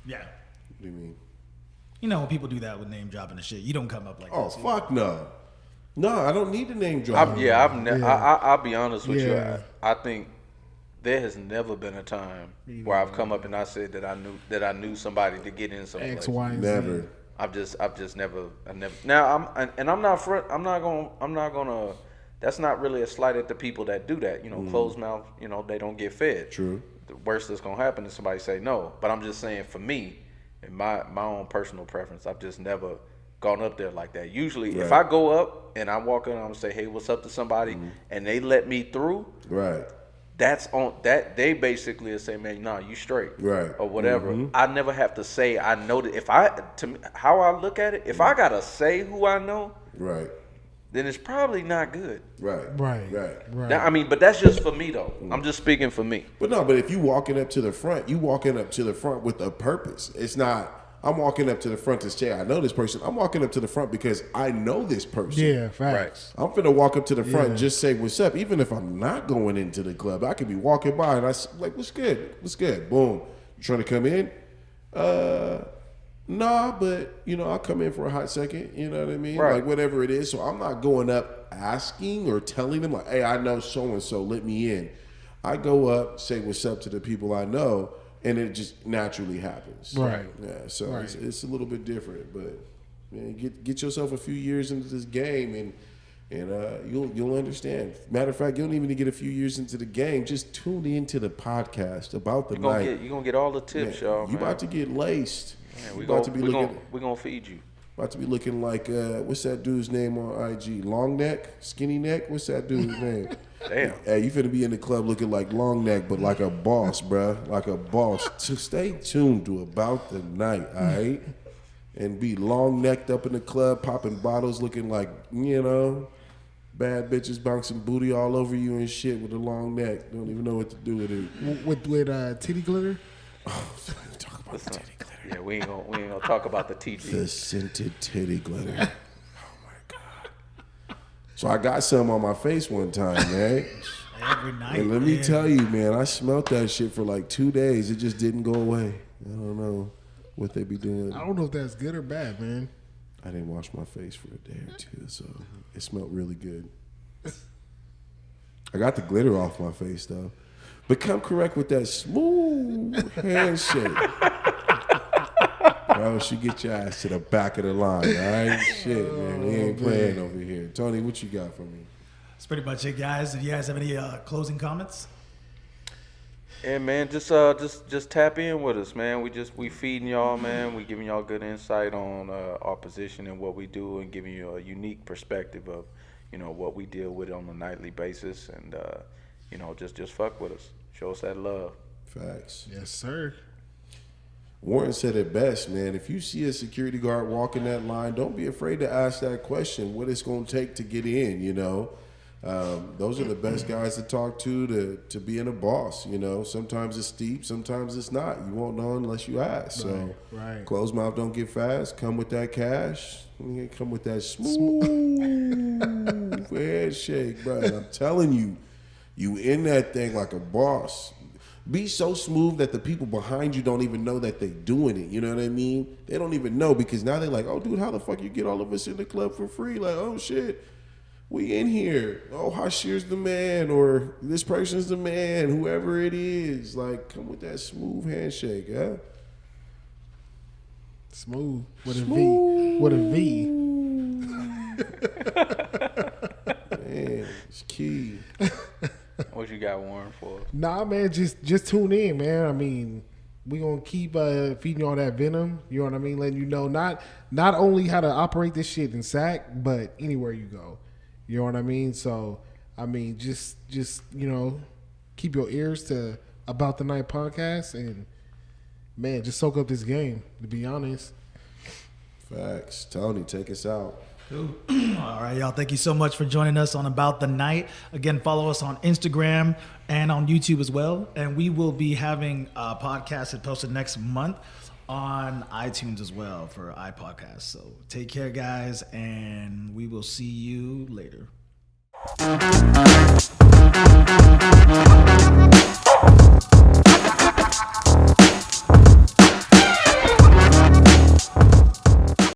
Yeah. What do you mean? When people do that with name dropping and shit, you don't come up like Oh, this. fuck no. No, I don't need the name drop. I'll be honest with you. Yeah. I think there has never been a time where I've come up and I said that I knew somebody to get in some X, place. Y, and Z. Never. I've just never. Now I'm not gonna. That's not really a slight at the people that do that. Closed mouth. They don't get fed. True. The worst that's gonna happen is somebody say no. But I'm just saying, for me, in my own personal preference, I've just never gone up there like that. Usually, if I go up and I walk in, I'm gonna say, hey, what's up to somebody, and they let me through. Right. That's on that. They basically say, man, nah, you straight, Right. or whatever. I never have to say I know that. How I look at it, if I gotta say who I know, Right. then it's probably not good. Right. Right. But that's just for me though. I'm just speaking for me. But if you walking up to the front, you walking up to the front with a purpose. It's not, I'm walking up to the front to say I know this person. I'm walking up to the front because I know this person. Yeah, facts. I'm finna walk up to the front and Yeah. just say what's up, even if I'm not going into the club. I could be walking by and like, what's good? What's good? Boom. You trying to come in? Nah, but I'll come in for a hot second. You know what I mean? Right. Like whatever it is. So I'm not going up asking or telling them like, hey, I know so and so, let me in. I go up, say what's up to the people I know, and it just naturally happens. Right. Yeah. So Right. it's a little bit different, but man, get yourself a few years into this game and you'll understand. Matter of fact, you don't even need to get a few years into the game. Just tune into the podcast about the night. You're gonna get all the tips, Man, y'all. you man. about to get laced. Man, You we about to be looking. gonna feed you. About to be looking like what's that dude's name on IG? Long neck, skinny neck. What's that dude's name? Damn. Hey, you finna be in the club looking like long neck, but like a boss, bruh. Like a boss. So stay tuned to About the Night, all right? And be long necked up in the club, popping bottles, looking like bad bitches bouncing booty all over you and shit with a long neck. Don't even know what to do with it. With titty glitter. Oh, talk about the titty glitter. Yeah, we ain't gonna talk about the TG. The scented titty glitter. Oh my god. So I got some on my face one time, man. Every night. And let me man. tell you, man, I smelled that shit for like 2 days. It just didn't go away. I don't know what they be doing. I don't know if that's good or bad, man. I didn't wash my face for a day or two, so it smelled really good. I got the glitter off my face though. But come correct with that smooth handshake. Bro, she get your ass to the back of the line, all right? Shit, man, we ain't playing over here. Tony, what you got for me? That's pretty much it, guys. Do you guys have any closing comments? Yeah, man, just tap in with us, man. We feeding y'all, man. We giving y'all good insight on our position and what we do, and giving you a unique perspective of, what we deal with on a nightly basis, and just fuck with us. Show us that love. Facts. Yes, sir. Warren said it best, man. If you see a security guard walking that line, don't be afraid to ask that question, what it's going to take to get in, Those are the best guys to talk to being a boss, Sometimes it's steep, sometimes it's not. You won't know unless you ask. So Right. closed mouth don't get fast. Come with that cash. Come with that smooth handshake, bro. And I'm telling you, you in that thing like a boss. Be so smooth that the people behind you don't even know that they doing it. You know what I mean? They don't even know, because now they're like, oh, dude, how the fuck you get all of us in the club for free? Like, oh, shit, we in here. Oh, Hashir's the man, or this person's the man, whoever it is. Like, come with that smooth handshake, huh? Smooth with a V. With a V. Man, it's key. What you got, Warren, for us? Nah, man, just tune in, man. I mean, we gonna keep feeding you all that venom. You know what I mean? Letting you know not only how to operate this shit in SAC, but anywhere you go. You know what I mean? So, I mean, just keep your ears to About the Night podcast, and man, just soak up this game. To be honest. Facts. Tony, take us out. Cool. All right, y'all. Thank you so much for joining us on About the Night. Again, follow us on Instagram and on YouTube as well. And we will be having a podcast that posted next month on iTunes as well for iPodcast. So take care, guys, and we will see you later.